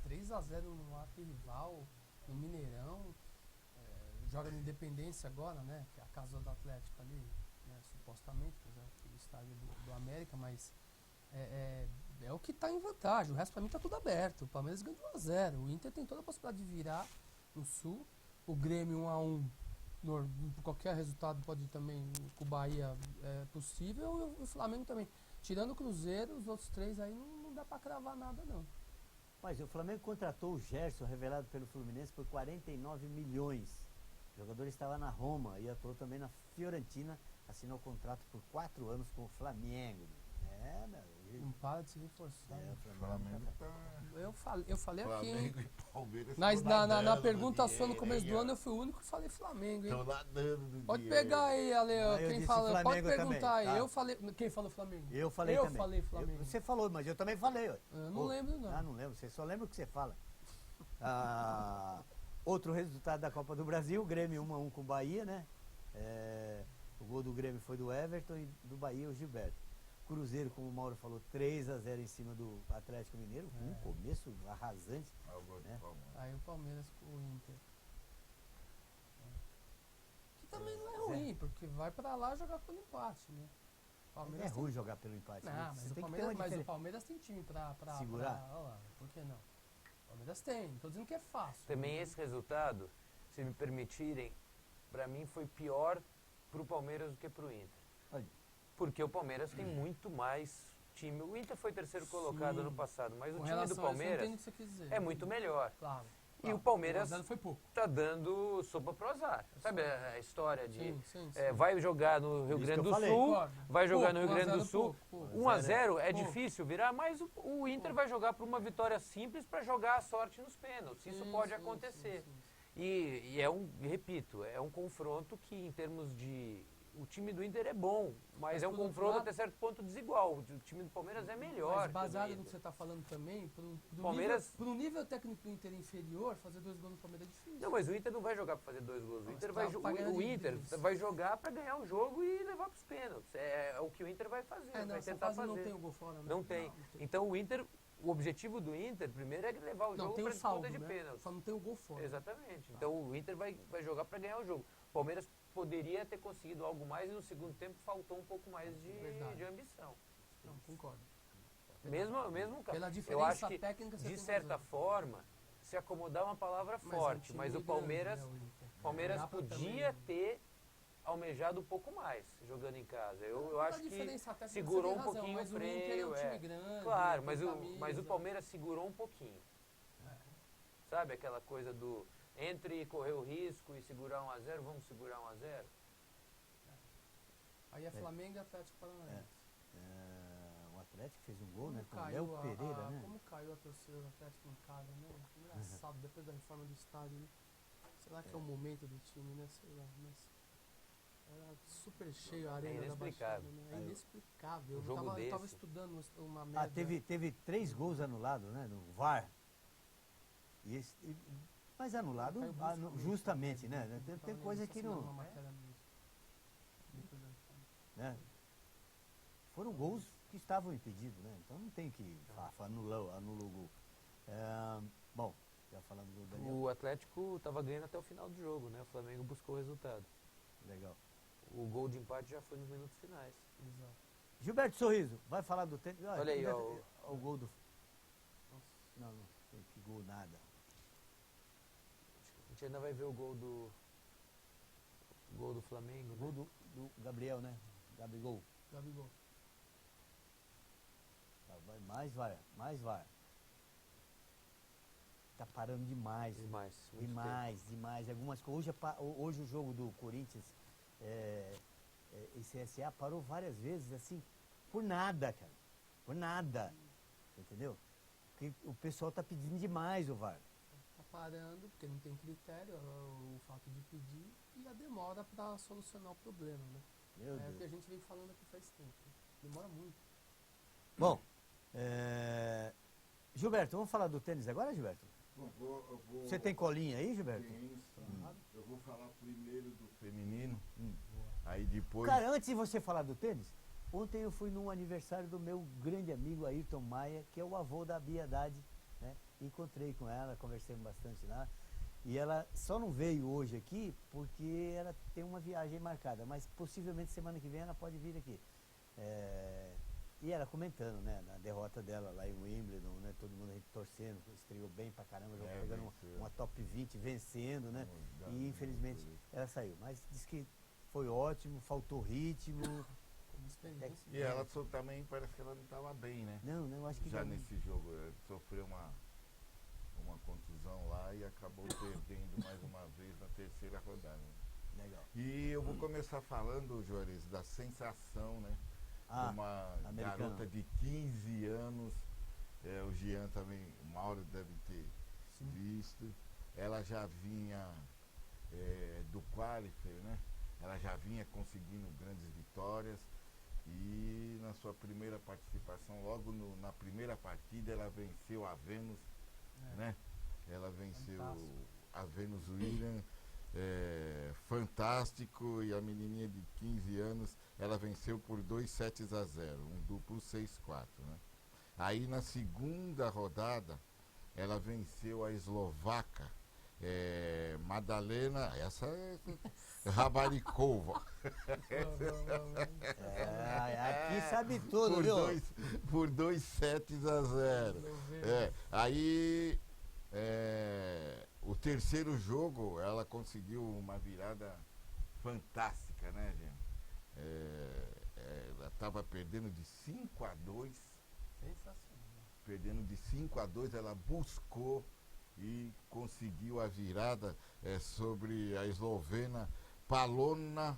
Speaker 4: 3-0 no arquirrival, no Mineirão. Joga no Independência agora, né? Que é a casa do Atlético ali, né? Supostamente, que é o estádio do América, mas é o que está em vantagem. O resto para mim está tudo aberto. O Palmeiras ganhou 1-0. O Inter tem toda a possibilidade de virar no Sul. O Grêmio 1-1. Qualquer resultado pode também, com o Bahia é possível. E o Flamengo também. Tirando o Cruzeiro, os outros 3 aí não dá para cravar nada, não.
Speaker 2: Mas o Flamengo contratou o Gerson, revelado pelo Fluminense, por 49 milhões. O jogador estava na Roma e atuou também na Fiorentina, assinou contrato por 4 anos com o Flamengo.
Speaker 4: Não para de se reforçar.
Speaker 5: O Flamengo tá...
Speaker 4: Eu falei
Speaker 5: Flamengo
Speaker 4: aqui,
Speaker 5: e Palmeiras
Speaker 4: na pergunta sua no começo do ano, eu fui o único que falei Flamengo, hein?
Speaker 5: Estão nadando
Speaker 4: Pode pegar aí, Ale, quem fala, pode perguntar aí.
Speaker 2: Tá.
Speaker 4: Eu falei, quem falou Flamengo?
Speaker 2: Eu falei também.
Speaker 4: Eu falei Flamengo.
Speaker 2: Você falou, mas eu também falei.
Speaker 4: Eu não lembro, não.
Speaker 2: Não lembro, você só lembra o que você fala. Outro resultado da Copa do Brasil, Grêmio 1-1 com o Bahia, né? O gol do Grêmio foi do Everton e do Bahia o Gilberto. Cruzeiro, como o Mauro falou, 3-0 em cima do Atlético Mineiro, com um começo arrasante. Né?
Speaker 4: Aí o Palmeiras com o Inter. Que também não é ruim, porque vai pra lá jogar pelo empate, né?
Speaker 2: É ruim jogar pelo empate.
Speaker 4: Não,
Speaker 2: né?
Speaker 4: mas o Palmeiras tem time pra
Speaker 2: segurar.
Speaker 4: Olha lá, por que não? O Palmeiras tem, não tô dizendo que é fácil.
Speaker 3: Também esse resultado, se me permitirem, pra mim foi pior pro Palmeiras do que pro Inter. Porque o Palmeiras tem muito mais time. O Inter foi terceiro colocado ano passado, mas o
Speaker 4: Com
Speaker 3: time do
Speaker 4: relação a isso, eu
Speaker 3: Palmeiras
Speaker 4: entendo o que você quis dizer.
Speaker 3: é muito melhor.
Speaker 4: Claro.
Speaker 3: E o Palmeiras
Speaker 4: 1 a 0 foi pouco.
Speaker 3: tá dando sopa pro azar. Sabe a história de
Speaker 4: Sim.
Speaker 3: vai jogar no Rio
Speaker 2: Isso
Speaker 3: Grande
Speaker 2: que eu
Speaker 3: do
Speaker 2: falei.
Speaker 3: Sul,
Speaker 4: Concordo.
Speaker 3: vai jogar
Speaker 4: Pouco,
Speaker 3: no Rio
Speaker 4: 1 a
Speaker 3: Grande do
Speaker 4: 0
Speaker 3: Sul.
Speaker 4: pouco.
Speaker 3: 1 a 0 é
Speaker 4: Pouco.
Speaker 3: difícil virar, mas o Inter vai jogar por uma vitória simples para jogar a sorte nos pênaltis. Isso pode acontecer. E é repito, é um confronto que em termos de... O time do Inter é bom, mas é um confronto até certo ponto desigual. O time do Palmeiras é melhor.
Speaker 4: Mas baseado no que você está falando também,
Speaker 3: Palmeiras...
Speaker 4: Pro nível técnico do Inter inferior, fazer 2 gols no Palmeiras é difícil.
Speaker 3: Não, mas o Inter não vai jogar para fazer 2 gols. O Inter vai jogar para ganhar o jogo e levar para os pênaltis. É o que o Inter vai fazer, vai tentar fazer.
Speaker 4: Não tem o gol fora, né?
Speaker 3: Não tem. Então o objetivo do Inter, primeiro, é levar o jogo para disputa de pênaltis.
Speaker 4: Só não tem o gol fora.
Speaker 3: Exatamente. Então o Inter vai jogar para ganhar o jogo. O Palmeiras poderia ter conseguido algo mais e no segundo tempo faltou um pouco mais de ambição.
Speaker 4: Não, concordo.
Speaker 3: Mesmo
Speaker 4: Pela
Speaker 3: eu
Speaker 4: diferença
Speaker 3: acho que,
Speaker 4: técnica, você
Speaker 3: de
Speaker 4: tem
Speaker 3: certa
Speaker 4: razão.
Speaker 3: forma, se acomodar é uma palavra forte, mas o Palmeiras,
Speaker 4: Dá pra
Speaker 3: podia
Speaker 4: também,
Speaker 3: ter almejado um pouco mais jogando em casa. Eu
Speaker 4: Pela
Speaker 3: acho que
Speaker 4: diferença técnica,
Speaker 3: segurou
Speaker 4: você
Speaker 3: um
Speaker 4: tem razão,
Speaker 3: pouquinho o
Speaker 4: mas o Inter é um
Speaker 3: freio.
Speaker 4: time grande,
Speaker 3: Claro,
Speaker 4: tem
Speaker 3: mas o
Speaker 4: camisa.
Speaker 3: Palmeiras segurou um pouquinho. Sabe aquela coisa do entre correr o risco e segurar 1 a 0, vamos segurar 1 a 0?
Speaker 4: Aí é Flamengo e Atlético Paranaense.
Speaker 2: O Atlético fez um gol,
Speaker 4: Como
Speaker 2: né? Com o
Speaker 4: caiu
Speaker 2: Léo Pereira, né?
Speaker 4: Como caiu a torcida do Atlético em casa, né? Engraçado, depois da reforma do estádio, né? Será que é o momento do time, né? Sei lá, mas... Era super cheio a Arena da Baixada, né? É inexplicável. Eu tava estudando uma média...
Speaker 2: Teve 3 gols anulados, né? No VAR. Mas anulado justamente, né? Tem coisa que não... Né? Foram gols que estavam impedidos, né? Então não tem que anulou o gol. Bom, já falando do Daniel.
Speaker 3: O Atlético estava ganhando até o final do jogo, né? O Flamengo buscou o resultado.
Speaker 2: Legal.
Speaker 3: O gol de empate já foi nos minutos finais.
Speaker 4: Exato.
Speaker 2: Gilberto Sorriso, vai falar do tênis?
Speaker 3: Olha aí, ó.
Speaker 2: O gol do... Não tem que gol nada.
Speaker 3: A gente ainda vai ver o gol do Flamengo.
Speaker 2: O gol do Gabriel, né? Gabigol. Mais vai. Tá parando demais. Demais. Algumas coisas. Hoje o jogo do Corinthians e CSA parou várias vezes, assim, por nada, cara. Por nada. Entendeu? Porque o pessoal tá pedindo demais o VAR.
Speaker 4: Tá parando, porque não tem critério, o fato de pedir, e a demora para solucionar o problema, né?
Speaker 2: Meu Deus.
Speaker 4: O que a gente vem falando aqui faz tempo. Demora muito.
Speaker 2: Bom, Gilberto, vamos falar do tênis agora, Gilberto? Você tem colinha aí, Gilberto?
Speaker 5: Eu vou falar primeiro do feminino, aí depois...
Speaker 2: Cara, antes de você falar do tênis, ontem eu fui num aniversário do meu grande amigo Ayrton Maia, que é o avô da Bia Haddad, né? Encontrei com ela, conversei bastante lá. E ela só não veio hoje aqui porque ela tem uma viagem marcada, mas possivelmente semana que vem ela pode vir aqui. E ela comentando, né, na derrota dela lá em Wimbledon, né, todo mundo aí torcendo, estreou bem pra caramba, pegando uma top 20, vencendo, né, e infelizmente ela saiu. Mas disse que foi ótimo, faltou ritmo.
Speaker 5: E ela também parece que ela não estava bem, né?
Speaker 2: Não, acho que
Speaker 5: já nesse jogo, sofreu uma contusão lá e acabou perdendo mais uma vez na terceira rodada.
Speaker 2: Legal.
Speaker 5: E eu vou começar falando, Juarez, da sensação, né? Uma garota de 15 anos, o Jean também, o Mauro deve ter visto. Ela já vinha do qualifier, né? Ela já vinha conseguindo grandes vitórias. E na sua primeira participação, logo na primeira partida, ela venceu a Venus, né? Ela venceu a Venus Williams, fantástico, e a menininha de 15 anos, ela venceu por 2-7 a 0, um duplo 6-4, né? Aí na segunda rodada, ela venceu a eslovaca, Madalena, Rabarikova.
Speaker 2: Aqui sabe tudo, viu?
Speaker 5: Por 2-7 a 0. Aí o terceiro jogo ela conseguiu uma virada fantástica, né, gente? ela estava perdendo de 5-2.
Speaker 4: Sensacional.
Speaker 5: Perdendo de 5-2, ela buscou e conseguiu a virada sobre a eslovena Palona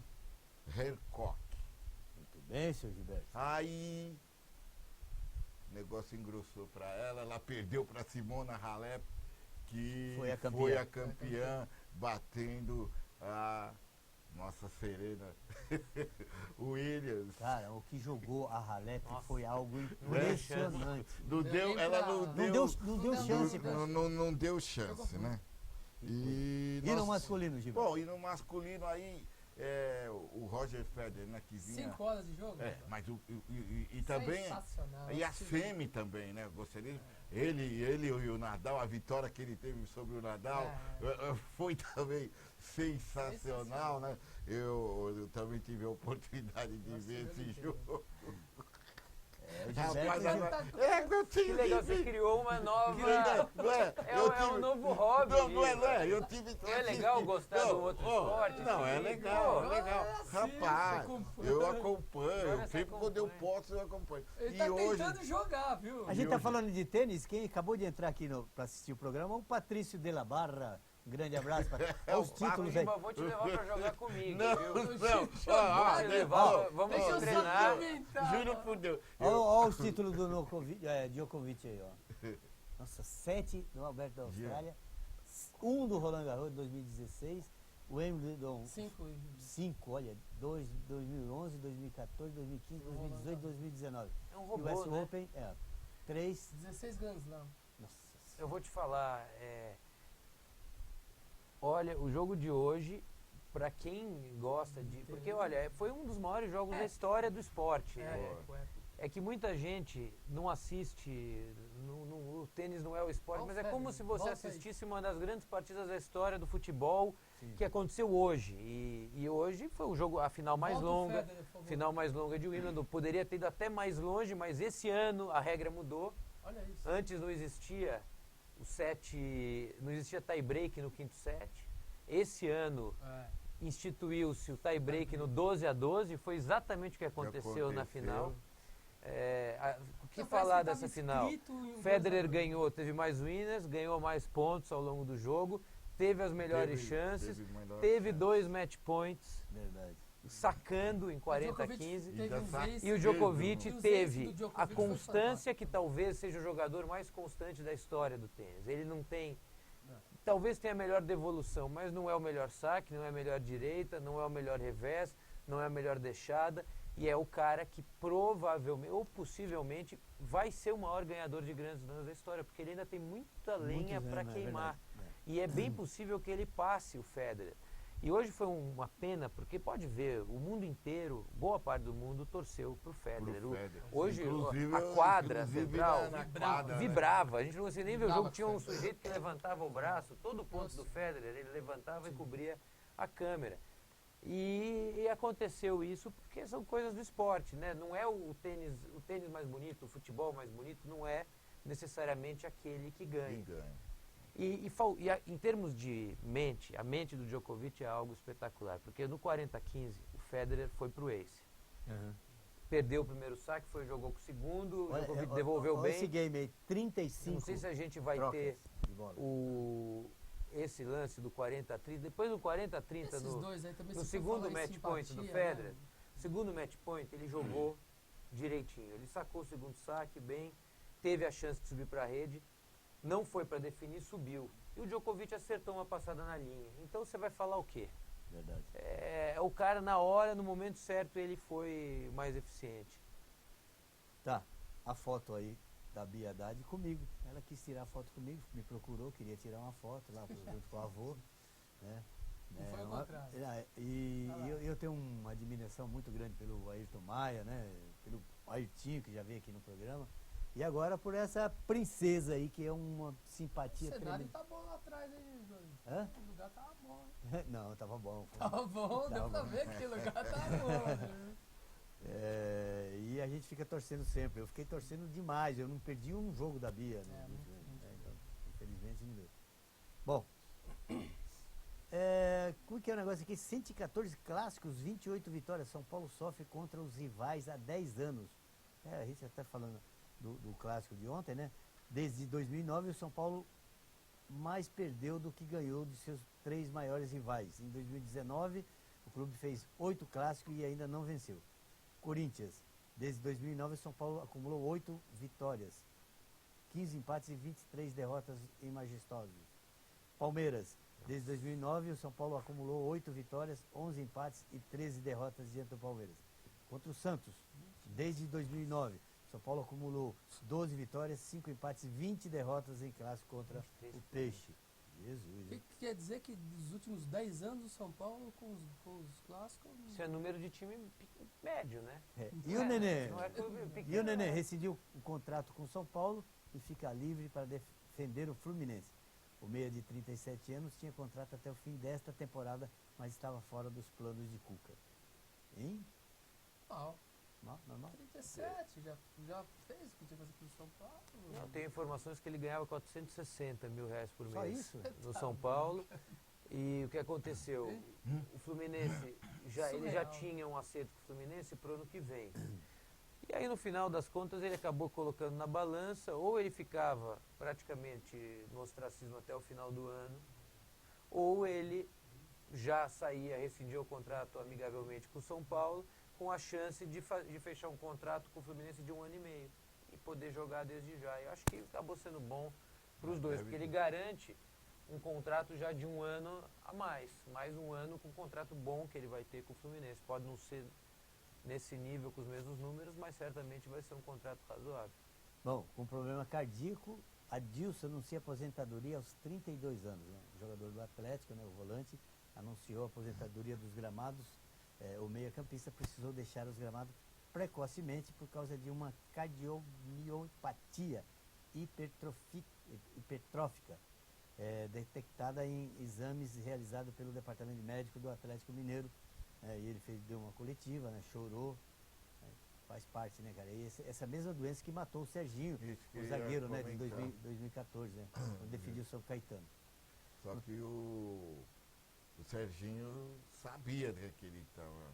Speaker 5: Herkok.
Speaker 2: Muito bem, seu Gilberto.
Speaker 5: Aí o negócio engrossou para ela, ela perdeu para Simona Halep, que foi a campeã batendo a nossa Serena Williams.
Speaker 2: Cara, o que jogou a Halep foi algo impressionante.
Speaker 5: Não deu chance. Não deu chance, né?
Speaker 2: E no masculino, Gilberto?
Speaker 5: Bom, e no masculino aí, o Roger Federer, né, que vinha...
Speaker 4: 5 horas de jogo?
Speaker 5: Mas e também... E a semi também, né? Gostaria... Ele e o Nadal, a vitória que ele teve sobre o Nadal foi também sensacional, né? Eu também tive a oportunidade de ver esse jogo.
Speaker 3: Que legal, você criou uma nova... É um novo hobby.
Speaker 5: Não é. Eu tive...
Speaker 3: Não é legal gostar de um outro esporte?
Speaker 5: Não, é legal. Rapaz, eu acompanho. Sempre quando eu posso, eu acompanho.
Speaker 4: Ele tá tentando jogar, viu?
Speaker 2: A gente tá falando de tênis, quem acabou de entrar aqui para assistir o programa é o Patrício de la Barra. Um grande abraço. Olha os títulos aí.
Speaker 3: Vou te levar para jogar comigo,
Speaker 5: viu?
Speaker 3: Vamos treinar.
Speaker 5: Juro por Deus.
Speaker 2: Olha os títulos do Djokovic aí, ó. Nossa, 7 do Alberto da Austrália, 1 do Roland Garros de 2016, o Wimbledon 5, olha, 2 2011, 2014, 2015, 2018, 2019.
Speaker 3: É um robô,
Speaker 2: e o US
Speaker 3: né?
Speaker 2: Open, 3.
Speaker 4: 16 Grand Slam.
Speaker 3: Eu vou te falar, olha, o jogo de hoje, para quem gosta de... Porque, olha, foi um dos maiores jogos da história do esporte. É que muita gente não assiste, o tênis não é o esporte, mas é como se você assistisse uma das grandes partidas da história do futebol que aconteceu hoje. E hoje foi o jogo, a final mais longa, de Wimbledon. Poderia ter ido até mais longe, mas esse ano a regra mudou.
Speaker 4: Olha isso.
Speaker 3: Antes não existia o não existia tie-break no quinto set. Esse ano instituiu-se o tie-break no 12-12, foi exatamente o que aconteceu na final. O que falar dessa final? Federer ganhou, teve mais winners, ganhou mais pontos ao longo do jogo, teve as melhores chances, teve 2 match points, sacando em 40-15, e o Djokovic teve a constância que talvez seja o jogador mais constante da história do tênis. Ele não tem, talvez tenha a melhor devolução, mas não é o melhor saque, não é a melhor direita, não é o melhor revés, não é a melhor deixada. E é o cara que provavelmente, ou possivelmente, vai ser o maior ganhador de grandes slams da história, porque ele ainda tem muita lenha para queimar. E é bem possível que ele passe o Federer. E hoje foi uma pena, porque pode ver, o mundo inteiro, boa parte do mundo, torceu pro Federer. Hoje a quadra central vibrava. A gente não conseguia nem ver o jogo, tinha um sujeito que levantava o braço, todo o ponto do Federer, ele levantava e cobria a câmera. E aconteceu isso porque são coisas do esporte, né? Não é o tênis mais bonito, o futebol mais bonito, não é necessariamente aquele que ganha. E em termos de mente, a mente do Djokovic é algo espetacular, porque no 40-15 o Federer foi pro ace. Perdeu o primeiro saque, jogou com o segundo, o Djokovic devolveu bem.
Speaker 2: Esse game aí, 35.
Speaker 3: Não sei se a gente vai ter esse lance do 40-30, depois do 40-30 no segundo match point do Federer, segundo match point ele jogou direitinho, ele sacou o segundo saque bem, teve a chance de subir para a rede, não foi para definir, subiu. E o Djokovic acertou uma passada na linha. Então você vai falar o quê?
Speaker 2: Verdade.
Speaker 3: O cara na hora, no momento certo, ele foi mais eficiente.
Speaker 2: Tá, a foto aí da Bia Haddad comigo. Ela quis tirar a foto comigo, me procurou, queria tirar uma foto lá junto com o avô. Né?
Speaker 4: Foi o contrário.
Speaker 2: E eu tenho uma admiração muito grande pelo Ayrton Maia, né? Pelo Ayrtinho, que já veio aqui no programa. E agora por essa princesa aí, que é uma simpatia tremenda.
Speaker 4: O cenário tá bom lá atrás, hein, Jorge? O lugar tava bom, hein?
Speaker 2: Não, tava bom.
Speaker 4: Tava bom, deu pra ver que o lugar tava bom.
Speaker 2: E a gente fica torcendo sempre. Eu fiquei torcendo demais. Eu não perdi um jogo da Bia. Então, infelizmente não deu. Bom, que é o negócio aqui? 114 clássicos, 28 vitórias. São Paulo sofre contra os rivais há 10 anos. A gente já está falando do clássico de ontem, né? Desde 2009, o São Paulo mais perdeu do que ganhou de seus 3 maiores rivais. Em 2019, o clube fez 8 clássicos e ainda não venceu. Corinthians, desde 2009, o São Paulo acumulou 8 vitórias, 15 empates e 23 derrotas em majestosos. Palmeiras, desde 2009, o São Paulo acumulou 8 vitórias, 11 empates e 13 derrotas diante do Palmeiras. Contra o Santos, desde 2009, São Paulo acumulou 12 vitórias, 5 empates e 20 derrotas em clássico contra o Peixe. Jesus.
Speaker 4: O que quer dizer que dos últimos 10 anos o São Paulo com os clássicos...
Speaker 3: Isso é número de time médio, né?
Speaker 2: E o Nenê?
Speaker 3: Não é clube pequeno,
Speaker 2: E o Nenê
Speaker 3: né?
Speaker 2: rescindiu o contrato com o São Paulo e fica livre para defender o Fluminense. O meia de 37 anos tinha contrato até o fim desta temporada, mas estava fora dos planos de Cuca. Hein? Normal?
Speaker 4: 37, já fez o que tinha que fazer pro São Paulo.
Speaker 3: Não, tem informações que ele ganhava 460 mil reais por
Speaker 2: Só
Speaker 3: mês
Speaker 2: isso?
Speaker 3: no São Paulo. E o que aconteceu? O Fluminense, ele já tinha um acerto com o Fluminense para o ano que vem. E aí, no final das contas, ele acabou colocando na balança, ou ele ficava praticamente no ostracismo até o final do ano, ou ele já saía, rescindia o contrato amigavelmente com o São Paulo, com a chance de fechar um contrato com o Fluminense de 1 ano e meio e poder jogar desde já. Eu acho que acabou sendo bom para os dois, porque ele garante um contrato já de 1 ano a mais um ano com um contrato bom que ele vai ter com o Fluminense. Pode não ser nesse nível com os mesmos números, mas certamente vai ser um contrato razoável.
Speaker 2: Bom, com problema cardíaco, Adilson anuncia aposentadoria aos 32 anos. Né? O jogador do Atlético, né, o volante, anunciou a aposentadoria dos gramados. O meia-campista precisou deixar os gramados precocemente por causa de uma cardiomiopatia hipertrófica detectada em exames realizados pelo Departamento Médico do Atlético Mineiro. E ele deu uma coletiva, né, chorou, faz parte, né, cara? E essa mesma doença que matou o Serginho, o zagueiro, né, de 2014, né, quando defendia o São Caetano.
Speaker 5: Só que o Serginho sabia, né, que ele estava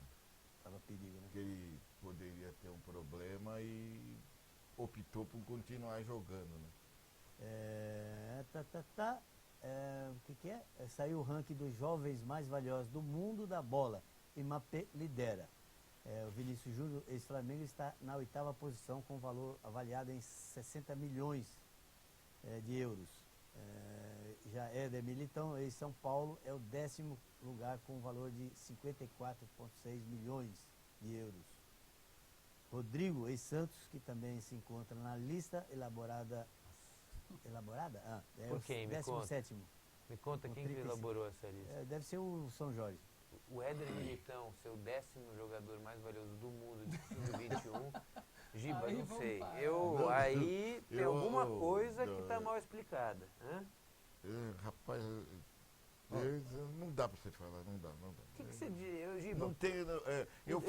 Speaker 2: perigo, né?
Speaker 5: Que ele poderia ter um problema e optou por continuar jogando, né?
Speaker 2: O que é? Saiu o ranking dos jovens mais valiosos do mundo da bola e Mbappé lidera. O Vinícius Júnior, ex-Flamengo, está na 8ª posição com valor avaliado em 60 milhões de euros. Já Éder Militão, ex-São Paulo, é o 10º lugar com valor de 54,6 milhões de euros. Rodrigo, ex-Santos, que também se encontra na lista elaborada?
Speaker 3: Por quem? Me conta.
Speaker 2: 17º.
Speaker 3: Me conta quem que elaborou essa lista.
Speaker 2: Deve ser o São Jorge.
Speaker 3: O Éder Militão, seu 10º jogador mais valioso do mundo de 2021. Giba, não sei. Tem alguma coisa que está mal explicada.
Speaker 5: Rapaz, não dá para você falar, não dá.
Speaker 3: O que você diz, Giba?
Speaker 5: Não tenho, eu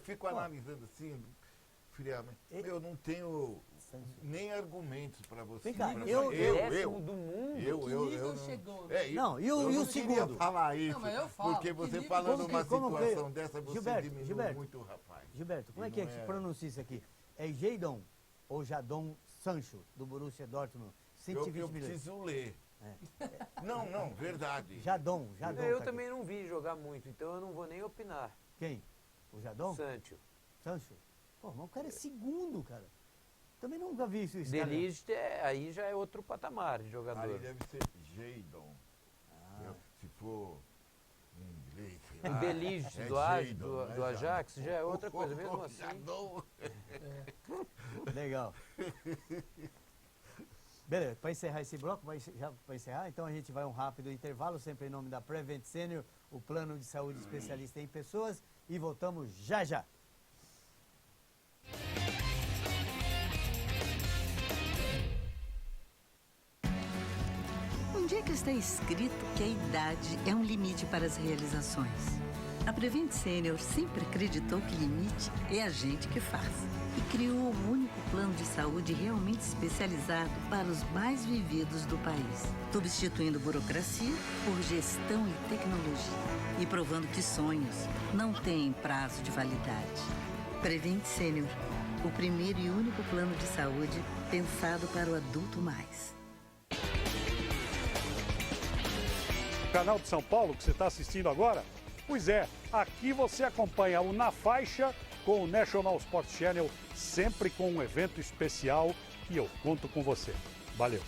Speaker 5: fico analisando assim, friamente. Eu não tenho nem argumentos para você.
Speaker 2: Vem cá,
Speaker 3: eu do mundo?
Speaker 5: Eu
Speaker 4: chegou.
Speaker 2: Não, e o segundo?
Speaker 5: Falar isso,
Speaker 4: não, mas eu falo,
Speaker 5: porque você falando uma situação dessa, você diminui
Speaker 2: Gilberto,
Speaker 5: muito, rapaz.
Speaker 2: Gilberto, como é que se pronuncia isso aqui? É Jadon ou Jadon Sancho, do Borussia Dortmund? 120
Speaker 5: eu
Speaker 2: milhões.
Speaker 5: preciso ler. Não, verdade.
Speaker 2: Jadon.
Speaker 3: Eu também não vi jogar muito, então eu não vou nem opinar.
Speaker 2: Quem? O Jadon?
Speaker 3: Sancho.
Speaker 2: Pô, mas o cara é segundo, cara. Também nunca vi isso.
Speaker 3: De Ligt, aí já é outro patamar de jogador.
Speaker 5: Aí deve ser Jadon. Se for em inglês.
Speaker 3: O De Ligt do Ajax já é outra coisa, mesmo assim.
Speaker 2: Legal. Beleza, para encerrar esse bloco, então a gente vai a um rápido intervalo, sempre em nome da Prevent Senior, o plano de saúde especialista em pessoas, e voltamos já já.
Speaker 1: Onde é que está escrito que a idade é um limite para as realizações? A Prevent Senior sempre acreditou que limite é a gente que faz. E criou o único plano de saúde realmente especializado para os mais vividos do país, substituindo burocracia por gestão e tecnologia e provando que sonhos não têm prazo de validade. Prevent Senior, o primeiro e único plano de saúde pensado para o adulto mais.
Speaker 13: O canal de São Paulo que você está assistindo agora? Pois é, aqui você acompanha o Na Faixa com o National Sports Channel, sempre com um evento especial e eu conto com você. Valeu!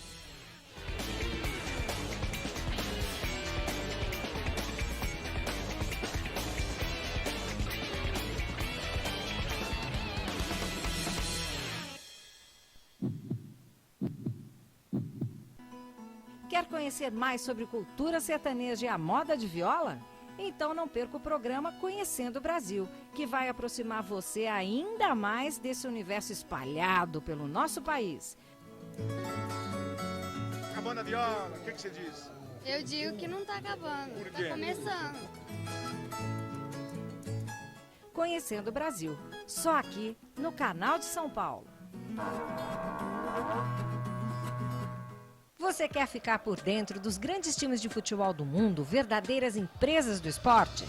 Speaker 8: Quer conhecer mais sobre cultura sertaneja e a moda de viola? Então não perca o programa Conhecendo o Brasil, que vai aproximar você ainda mais desse universo espalhado pelo nosso país.
Speaker 14: Acabando a viola, o que você diz?
Speaker 15: Eu digo que não está acabando,
Speaker 14: Por quê?
Speaker 15: está começando.
Speaker 8: Conhecendo o Brasil, só aqui no Canal de São Paulo. Você quer ficar por dentro dos grandes times de futebol do mundo, verdadeiras empresas do esporte?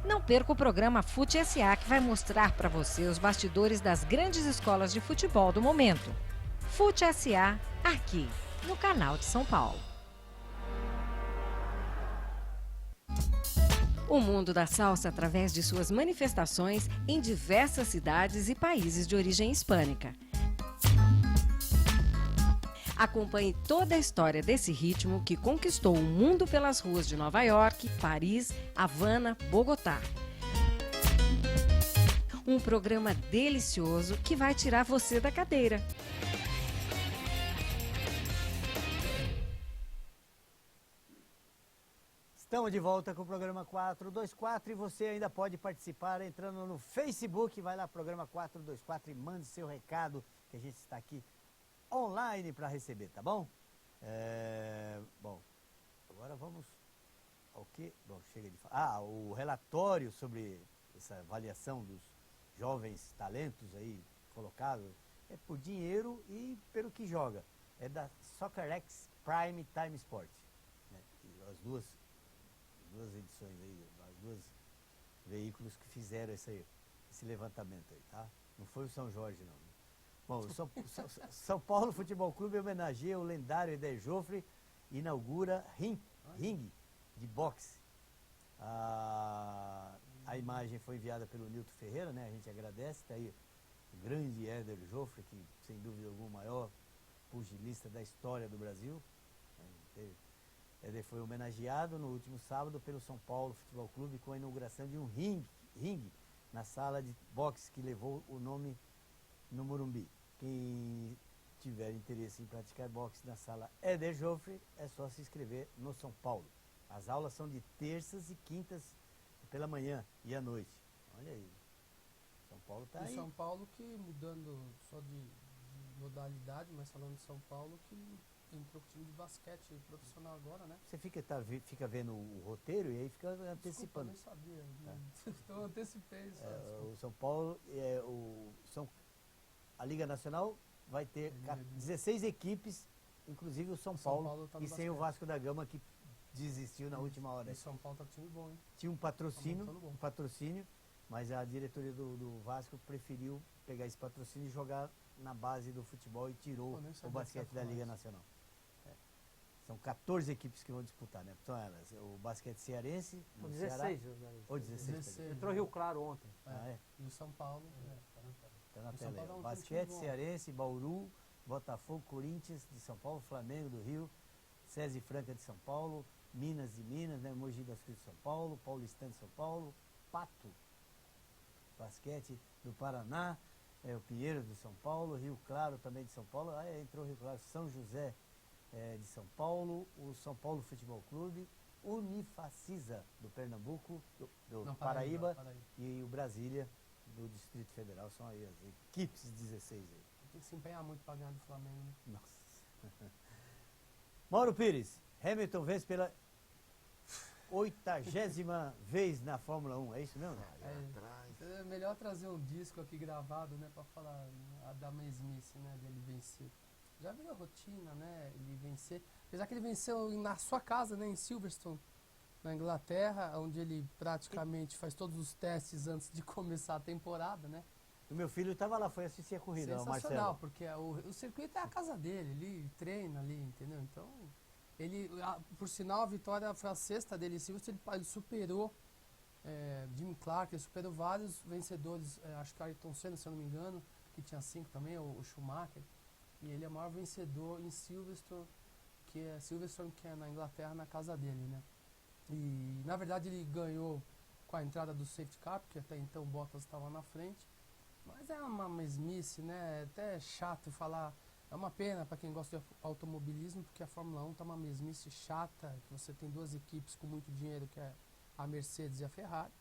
Speaker 8: Não perca o programa Fute SA, que vai mostrar para você os bastidores das grandes escolas de futebol do momento. Fute SA, aqui, no Canal de São Paulo. O mundo da salsa através de suas manifestações em diversas cidades e países de origem hispânica. Acompanhe toda a história desse ritmo que conquistou o mundo pelas ruas de Nova York, Paris, Havana, Bogotá. Um programa delicioso que vai tirar você da cadeira.
Speaker 2: Estamos de volta com o programa 424 e você ainda pode participar entrando no Facebook, vai lá, programa 424 e mande seu recado, que a gente está aqui online para receber, tá bom? Bom, agora vamos ao que? Bom, chega de falar. O relatório sobre essa avaliação dos jovens talentos aí colocados é por dinheiro e pelo que joga. É da SoccerX Prime Time Sport. Né? As duas edições aí, os dois veículos que fizeram esse levantamento aí, tá? Não foi o São Jorge, não. Bom, São Paulo Futebol Clube homenageia o lendário Éder Joffre e inaugura ringue de boxe. A imagem foi enviada pelo Nilton Ferreira, né? A gente agradece, tá aí o grande Éder Joffre, que sem dúvida alguma o maior pugilista da história do Brasil. Éder foi homenageado no último sábado pelo São Paulo Futebol Clube com a inauguração de um ringue na sala de boxe que levou o nome no Morumbi. Quem tiver interesse em praticar boxe na sala Éder Joffre, é só se inscrever no São Paulo. As aulas são de terças e quintas pela manhã e à noite. Olha aí. São Paulo está aí.
Speaker 4: São Paulo que, mudando só de modalidade, mas falando de São Paulo, que entrou com o time de basquete profissional agora, né?
Speaker 2: Você fica vendo o roteiro e aí fica antecipando.
Speaker 4: Desculpa, eu nem sabia. Então eu antecipei só.
Speaker 2: O São Paulo, a Liga Nacional vai ter 16 equipes, inclusive o São Paulo
Speaker 4: tá
Speaker 2: e sem
Speaker 4: basquete.
Speaker 2: o Vasco da Gama, que desistiu na última hora.
Speaker 4: O São Paulo tá com time bom, hein?
Speaker 2: Tinha um patrocínio, mas a diretoria do Vasco preferiu pegar esse patrocínio e jogar na base do futebol e tirou o basquete da Liga Nacional. São 14 equipes que vão disputar, né? São elas, o basquete cearense,
Speaker 6: Ou
Speaker 2: no
Speaker 6: 16,
Speaker 2: Ceará, ou 16.
Speaker 6: Entrou Rio Claro ontem.
Speaker 4: E o São Paulo, tá na tela.
Speaker 2: Tá na
Speaker 4: O São
Speaker 2: tela aí.
Speaker 4: Paulo é um
Speaker 2: Basquete
Speaker 4: time bom.
Speaker 2: cearense, Bauru, Botafogo, Corinthians de São Paulo, Flamengo do Rio, César e Franca de São Paulo, Minas de Minas, né? Mogi das Cruzes de São Paulo, Paulistano de São Paulo, Pato, basquete do Paraná, o Pinheiro de São Paulo, Rio Claro também de São Paulo, entrou Rio Claro, São José de São Paulo, o São Paulo Futebol Clube, Unifacisa do Pernambuco, do Paraíba, e o Brasília do Distrito Federal. São aí as equipes 16 aí.
Speaker 4: Tem que se empenhar muito para ganhar do Flamengo, né?
Speaker 2: Nossa. Mauro Pires, Hamilton vence pela... 80ª vez na Fórmula 1, é isso mesmo?
Speaker 4: É melhor trazer um disco aqui gravado, né, para falar da mesmice, né, dele vencer. Já virou rotina, né, ele vencer. Apesar que ele venceu na sua casa, né, em Silverstone, na Inglaterra, onde ele praticamente faz todos os testes antes de começar a temporada, né.
Speaker 2: O meu filho estava lá, foi assistir a corrida, o Marcelo.
Speaker 4: Sensacional, porque o circuito é a casa dele, ele treina ali, entendeu? Então, por sinal, a vitória foi a sexta dele em Silverstone, ele superou Jimmy Clark, ele superou vários vencedores, acho que Ayrton Senna, se eu não me engano, que tinha 5 também, o Schumacher, e ele é o maior vencedor em Silverstone, que é na Inglaterra, na casa dele, né? E, na verdade, ele ganhou com a entrada do safety car, porque até então o Bottas estava na frente, mas é uma mesmice, né? É até chato falar, é uma pena para quem gosta de automobilismo, porque a Fórmula 1 tá uma mesmice chata, que você tem duas equipes com muito dinheiro, que é a Mercedes e a Ferrari,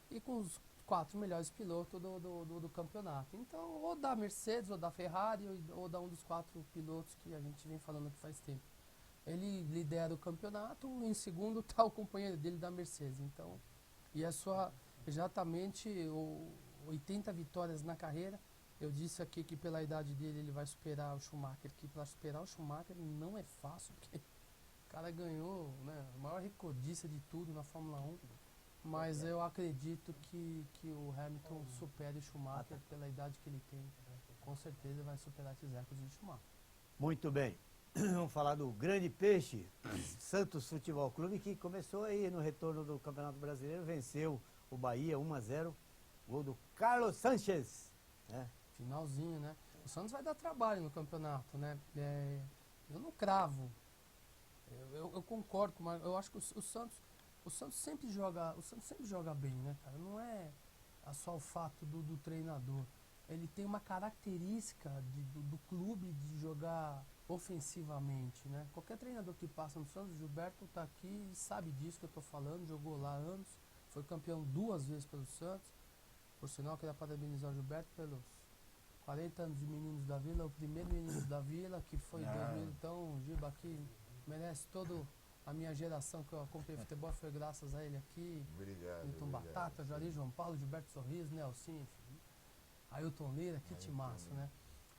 Speaker 4: e com os 4 melhores pilotos do campeonato. Então, ou da Mercedes, ou da Ferrari, ou da um dos 4 pilotos que a gente vem falando aqui faz tempo. Ele lidera o campeonato, em segundo está o companheiro dele da Mercedes. Então, e a sua, exatamente, 80 vitórias na carreira. Eu disse aqui que pela idade dele ele vai superar o Schumacher, que para superar o Schumacher não é fácil, porque o cara ganhou, né, a maior recordista de tudo na Fórmula 1, mas eu acredito que o Hamilton supere o Schumacher pela idade que ele tem. Com certeza vai superar esses recordes de Schumacher.
Speaker 2: Muito bem. Vamos falar do grande peixe, Santos Futebol Clube, que começou aí no retorno do Campeonato Brasileiro, venceu o Bahia 1-0, gol do Carlos Sánchez, né?
Speaker 4: Finalzinho, né? O Santos vai dar trabalho no campeonato, né? Eu não cravo. Eu concordo com o Marcos. Eu acho que o Santos sempre joga bem, né, cara? Não é só o fato do treinador. Ele tem uma característica do clube de jogar ofensivamente, né? Qualquer treinador que passa no Santos, o Gilberto tá aqui e sabe disso que eu tô falando, jogou lá anos, foi campeão 2 vezes pelo Santos. Por sinal, queria parabenizar o Gilberto pelos 40 anos de Meninos da Vila, o primeiro Meninos da Vila, que foi 2000, então o Giba aqui merece toda a minha geração que eu acompanhei futebol, foi graças a ele aqui.
Speaker 5: Obrigado.
Speaker 4: Milton Batata, Jari João Paulo, Gilberto Sorriso, Nelson, Ailton Lira, que timaço, né?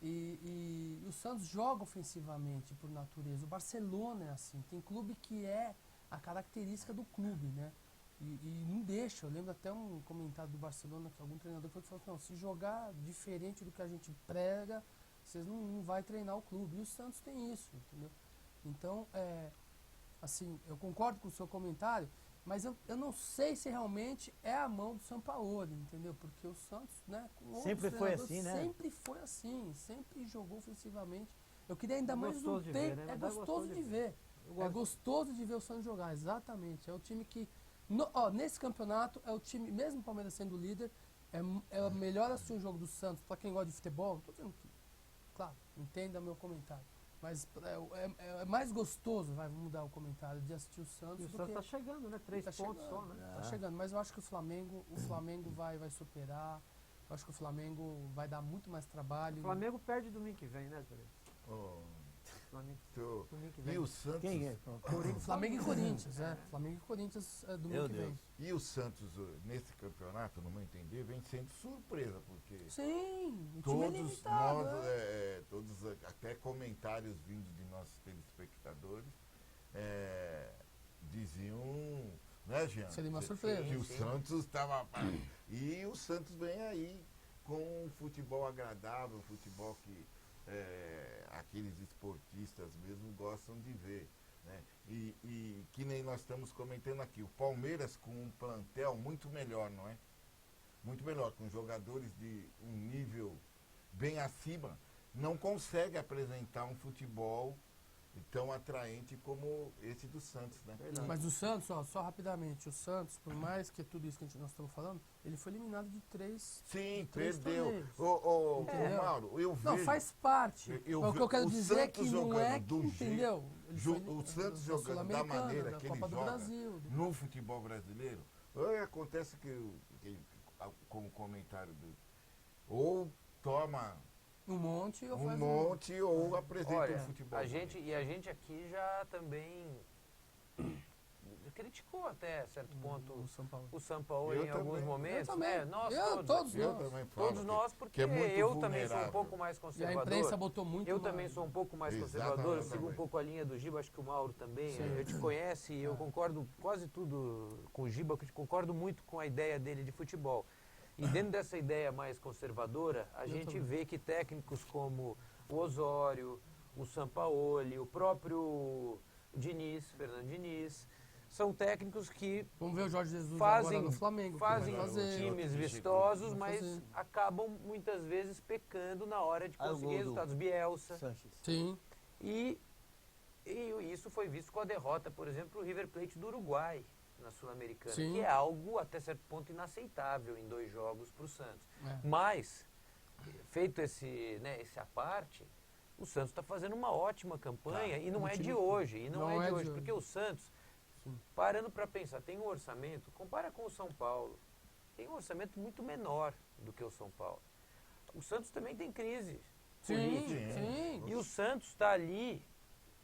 Speaker 4: E o Santos joga ofensivamente por natureza. O Barcelona é assim, tem clube que é a característica do clube, né? E não deixa. Eu lembro até um comentário do Barcelona que algum treinador foi que falou: não, se jogar diferente do que a gente prega, vocês não vai treinar o clube. E o Santos tem isso, entendeu? Então, assim, eu concordo com o seu comentário, mas eu não sei se realmente é a mão do Sampaoli, entendeu? Porque o Santos, né, com
Speaker 2: sempre foi assim, né?
Speaker 4: Sempre foi assim, sempre jogou ofensivamente. Eu queria ainda mais um tempo. É gostoso de ver. É gostoso de ver o Santos jogar, exatamente. É o time que, nesse campeonato, é o time, mesmo o Palmeiras sendo líder, é melhor assistir o jogo do Santos, para quem gosta de futebol, tô dizendo que, claro, entenda meu comentário. Mas é mais gostoso, vamos mudar o comentário, de assistir o Santos.
Speaker 6: E o Santos está chegando, né? 3 pontos só, né?
Speaker 4: Tá chegando, mas eu acho que o Flamengo vai superar. Eu acho que o Flamengo vai dar muito mais trabalho.
Speaker 6: O Flamengo perde domingo que vem, né, Zé?
Speaker 5: E o Santos?
Speaker 2: Quem é?
Speaker 4: Flamengo e Corinthians, Flamengo e Corinthians domingo que vem.
Speaker 5: E o Santos, nesse campeonato, no meu entender, vem sendo surpresa, porque
Speaker 4: sim, o time
Speaker 5: todos nós, todos até comentários vindos de nossos telespectadores, diziam, né, Jean?
Speaker 4: Seria uma surpresa.
Speaker 5: Que o Santos estava... E o Santos vem aí com um futebol agradável, um futebol que aqueles esportistas mesmo gostam de ver, né? E que nem nós estamos comentando aqui, o Palmeiras com um plantel muito melhor, não é? Muito melhor, com jogadores de um nível bem acima, não consegue apresentar um futebol tão atraente como esse do Santos, né?
Speaker 4: Mas o Santos, só rapidamente, o Santos, por mais que tudo isso que nós estamos falando, ele foi eliminado de 3.
Speaker 5: Sim, perdeu. Mauro, eu vejo.
Speaker 4: Não, faz parte. O que eu quero dizer é que não é que, entendeu?
Speaker 5: O Santos jogando da maneira que ele joga no futebol brasileiro, acontece que como comentário ou toma
Speaker 4: um monte
Speaker 5: ou apresenta um futebol.
Speaker 3: A gente aqui já também criticou até certo ponto o
Speaker 4: São
Speaker 3: Paulo em alguns momentos, né? Nós todos nós, porque eu também sou um pouco mais conservador.
Speaker 4: E a imprensa botou muito.
Speaker 3: Eu também sou um pouco mais conservador, eu sigo um pouco a linha do Giba, acho que o Mauro também. Eu te conheço e eu concordo quase tudo com o Giba, concordo muito com a ideia dele de futebol. E dentro dessa ideia mais conservadora, a gente vê que técnicos como o Osório, o Sampaoli, o próprio Diniz, Fernando Diniz, são técnicos que
Speaker 4: vamos ver o Jorge Jesus
Speaker 3: fazem,
Speaker 4: agora no Flamengo,
Speaker 3: fazem times vistosos, mas acabam muitas vezes pecando na hora de conseguir resultados. Bielsa.
Speaker 4: Sim.
Speaker 3: E isso foi visto com a derrota, por exemplo, do River Plate do Uruguai na Sul-Americana, que é algo até certo ponto inaceitável em 2 jogos para o Santos. Mas, feito esse à parte, o Santos está fazendo uma ótima campanha e não é de hoje. Porque o Santos, parando para pensar, tem um orçamento, compara com o São Paulo, tem um orçamento muito menor do que o São Paulo. O Santos também tem crise política. E o Santos está ali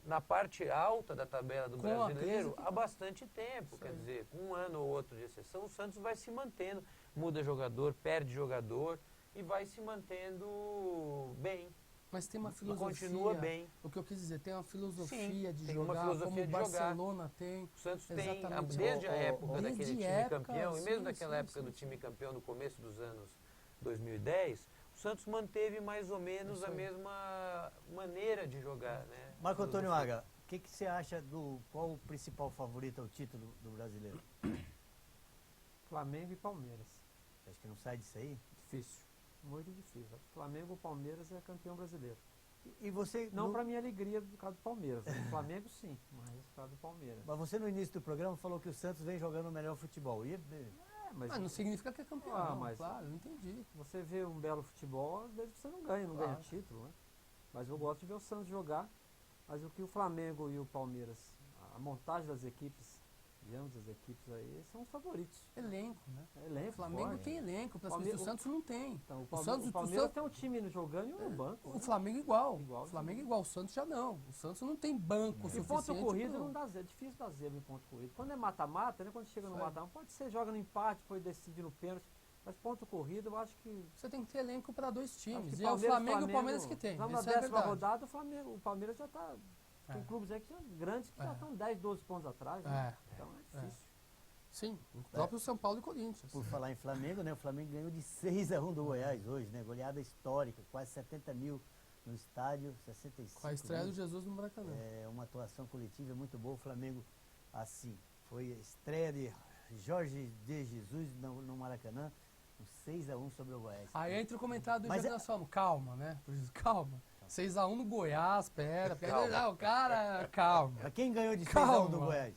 Speaker 3: na parte alta da tabela do brasileiro há bastante tempo. Quer dizer, com um ano ou outro de exceção, o Santos vai se mantendo, muda jogador, perde jogador e vai se mantendo bem.
Speaker 4: Mas tem uma filosofia.
Speaker 3: Continua bem.
Speaker 4: O que eu quis dizer, tem uma filosofia de
Speaker 3: tem
Speaker 4: jogar,
Speaker 3: uma filosofia
Speaker 4: como o
Speaker 3: de
Speaker 4: Barcelona tem.
Speaker 3: O Santos tem,
Speaker 4: exatamente.
Speaker 3: desde a época daquele time campeão, e mesmo naquela época do time campeão, no começo dos anos 2010, o Santos manteve mais ou menos a mesma maneira de jogar, né?
Speaker 2: Marco Antônio Aga, o que você acha qual o principal favorito ao título do brasileiro?
Speaker 6: Flamengo e Palmeiras.
Speaker 2: Acho que não sai disso aí?
Speaker 6: Difícil. Muito difícil. Flamengo ou Palmeiras é campeão brasileiro.
Speaker 2: E você...
Speaker 6: Não para minha alegria do caso do Palmeiras. O Flamengo sim, mas por causa do Palmeiras.
Speaker 2: Mas você no início do programa falou que o Santos vem jogando o melhor futebol.
Speaker 6: Mas
Speaker 4: não significa que é campeão, mas claro, eu entendi.
Speaker 6: Você vê um belo futebol, às vezes você não ganha título, né? Mas eu gosto de ver o Santos jogar. Mas o que o Flamengo e o Palmeiras, a montagem das equipes, de ambas as equipes aí, são os favoritos.
Speaker 4: Elenco, né?
Speaker 6: Elenco,
Speaker 4: o Flamengo
Speaker 6: forte.
Speaker 4: Tem elenco, o Santos não tem.
Speaker 6: Então, o Palmeiras tem um time jogando e um no banco.
Speaker 4: O Flamengo igual. O Flamengo igual, o Santos já não. O Santos não tem banco suficiente.
Speaker 6: E ponto corrido não dá zero, é difícil dar zero em ponto corrido. Quando é mata-mata, né? Quando chega no mata-mata, pode ser, joga no empate, pode decidir no pênalti. Mas ponto corrido, eu acho que...
Speaker 4: Você tem que ter elenco para 2 times.
Speaker 6: E
Speaker 4: é o Flamengo e o Palmeiras que tem.
Speaker 6: Na 10ª rodada, o Palmeiras já está... Tem clubes aí que são grandes que já estão 10, 12 pontos atrás. Né? Então é difícil.
Speaker 4: Sim, o próprio São Paulo e Corinthians.
Speaker 2: Por falar em Flamengo, né? O Flamengo ganhou de 6-1 do Goiás hoje, né? Goleada histórica, quase 70 mil no estádio, 65
Speaker 4: com a estreia do Jesus no Maracanã.
Speaker 2: É uma atuação coletiva muito boa. O Flamengo, assim, foi a estreia de Jorge de Jesus no Maracanã, um 6-1 sobre o Goiás.
Speaker 4: Aí entra o comentário do Jorge, nós falamos, calma, né? Calma. 6-1 no Goiás, pera. O cara, calma.
Speaker 2: Mas quem ganhou de 6-1 do Goiás?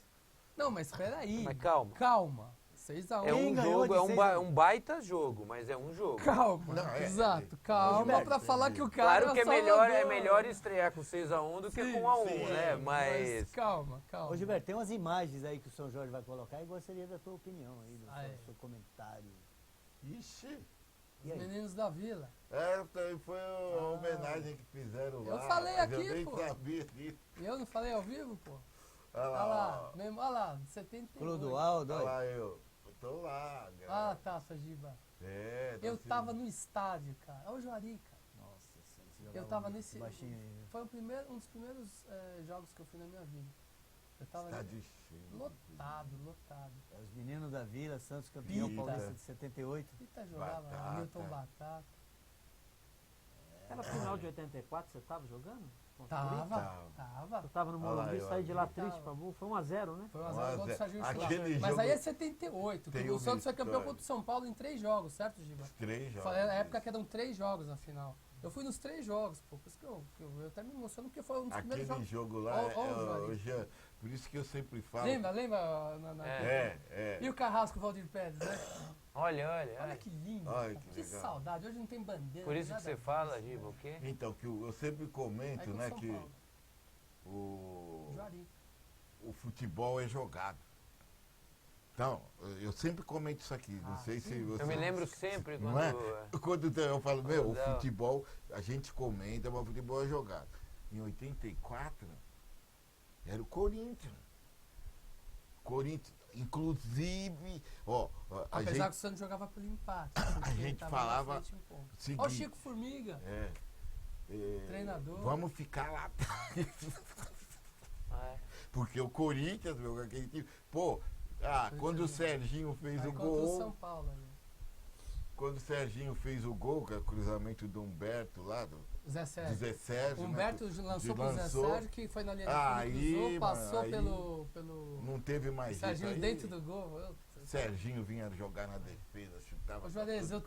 Speaker 4: Não, mas espera aí.
Speaker 3: Mas calma.
Speaker 4: Calma. 6-1.
Speaker 3: É um jogo, é um baita jogo, mas é um jogo.
Speaker 4: Calma, exato. Calma pra falar que o cara...
Speaker 3: Claro que é melhor estrear com 6-1 do que com 1-1, né? Mas...
Speaker 4: Calma.
Speaker 2: Ô Gilberto, tem umas imagens aí que o São Jorge vai colocar e gostaria da tua opinião aí, do seu comentário.
Speaker 5: Ixi!
Speaker 4: Os meninos da Vila.
Speaker 5: Foi a homenagem que fizeram lá.
Speaker 4: Eu falei aqui,
Speaker 5: eu nem
Speaker 4: pô.
Speaker 5: sabia disso.
Speaker 4: Eu não falei ao vivo, pô?
Speaker 5: Olha
Speaker 4: lá, 78.
Speaker 2: Clodoaldo,
Speaker 5: olha lá, eu tô lá.
Speaker 4: Ah, tá, Giba. Eu tava no estádio, cara. Olha o Juari, cara.
Speaker 2: Nossa,
Speaker 4: eu tava nesse...
Speaker 2: Baixinho.
Speaker 4: Foi um dos primeiros jogos que eu fui na minha vida. Eu tava lotado.
Speaker 2: Os meninos da Vila, Santos campeão paulista de 78.
Speaker 4: Pita jogava, Milton Batata.
Speaker 6: Aquela final de 84, você tava jogando?
Speaker 4: Tava.
Speaker 6: Eu tava no Morumbi, saí de lá triste, foi 1-0, né?
Speaker 4: Foi 1-0 contra o Sargento Chulá. Mas aí é 78, que o Santos foi campeão contra o São Paulo em 3 jogos, certo, Giba?
Speaker 5: 3 jogos.
Speaker 4: Foi na época que eram 3 jogos na final. Eu fui nos 3 jogos, pô, por isso que eu até me emociono, porque foi um dos primeiros jogos.
Speaker 5: Aquele jogo lá, por isso que eu sempre falo.
Speaker 4: Lembra? E o Carrasco, o Valdir Pérez, né?
Speaker 3: Olha
Speaker 4: que lindo.
Speaker 5: Que
Speaker 4: saudade, hoje não tem bandeira.
Speaker 3: Por isso que você fala, Giba, o quê?
Speaker 5: Então, que eu sempre comento, né, que o futebol é jogado. Então, eu sempre comento isso aqui, não sei se você...
Speaker 3: Eu me lembro sempre quando...
Speaker 5: Não é? Quando eu falo, o futebol, a gente comenta, mas o futebol é jogado. Em 84, era o Corinthians. Corinthians, inclusive, ó,
Speaker 4: Apesar que o Santos jogava pelo empate.
Speaker 5: a gente falava
Speaker 4: o
Speaker 5: seguinte,
Speaker 4: Ó o Chico Formiga, treinador.
Speaker 5: Vamos ficar lá atrás. Porque o Corinthians, meu, aquele time. Pô, quando o Serginho fez o gol.
Speaker 4: São Paulo, né?
Speaker 5: Quando o Serginho fez o gol, que é o cruzamento do Humberto lá, do
Speaker 4: Zé Sérgio.
Speaker 5: Do Zé Sérgio.
Speaker 4: O Humberto lançou pro Zé Sérgio, que foi na linha de fundo, cruzou, passou
Speaker 5: aí,
Speaker 4: pelo.
Speaker 5: Não teve mais jeito.
Speaker 4: Serginho dentro do gol.
Speaker 5: Serginho vinha jogar na defesa, chutava.
Speaker 4: Ô, Juarez, eu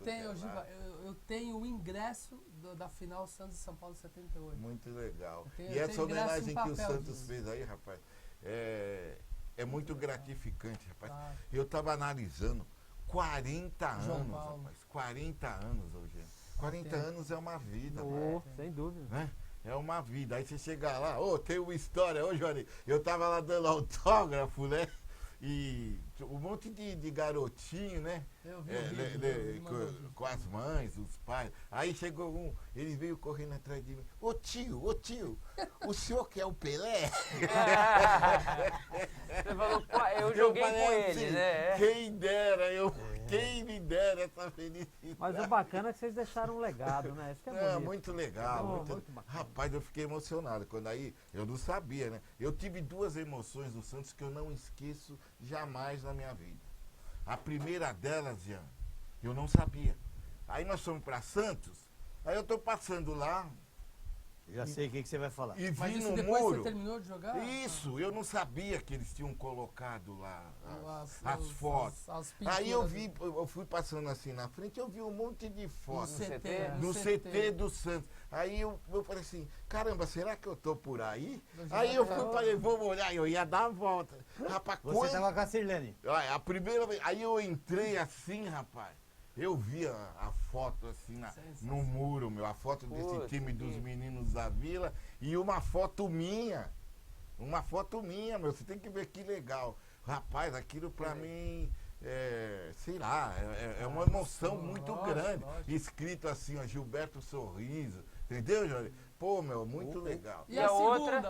Speaker 4: tenho o ingresso da final Santos e São Paulo 78.
Speaker 5: Muito legal. E essa homenagem que o Santos fez aí, rapaz, é muito gratificante, rapaz. Eu tava analisando 40 anos, rapaz. 40 anos, Eugênio. 40 anos é uma vida.
Speaker 6: Sem dúvida.
Speaker 5: Né? É uma vida. Aí você chega lá, tem uma história, Juarez. Eu tava lá dando autógrafo, né? E um monte de garotinho, né?
Speaker 4: Eu vi
Speaker 5: com as mães, os pais. Aí chegou um, ele veio correndo atrás de mim. Ô tio, o senhor quer o Pelé?
Speaker 3: Você falou, eu joguei com ele, né?
Speaker 5: Quem me dera essa felicidade.
Speaker 6: Mas o bacana é que vocês deixaram um legado, né? Isso que é bonito.
Speaker 5: Muito legal. Muito bacana. Rapaz, eu fiquei emocionado. Quando aí, eu não sabia, né? Eu tive duas emoções do Santos que eu não esqueço jamais na minha vida. A primeira delas, Jean, eu não sabia. Aí nós fomos para Santos, aí eu tô passando lá.
Speaker 2: Já sei o que você vai falar.
Speaker 5: E
Speaker 4: Mas
Speaker 5: vi
Speaker 4: isso
Speaker 5: no
Speaker 4: depois
Speaker 5: muro.
Speaker 4: você terminou de jogar?
Speaker 5: Isso, eu não sabia que eles tinham colocado lá as fotos.
Speaker 4: As
Speaker 5: aí eu fui passando assim na frente, eu vi um monte de fotos.
Speaker 4: No
Speaker 5: CT do Santos. Aí eu falei assim, caramba, será que eu tô por aí? Aí eu falei, vamos olhar, eu ia dar a volta. Rapaz,
Speaker 2: você tava com a Sirlene?
Speaker 5: A primeira vez, aí eu entrei assim, rapaz. Eu vi a foto assim no muro, a foto desse time dos meninos da Vila e uma foto minha. Meu, você tem que ver que legal. Rapaz, aquilo pra mim, sei lá, é uma emoção muito grande. Escrito assim, ó, Gilberto Sorriso, entendeu, Jorge? Pô, meu, muito legal.
Speaker 4: E a outra?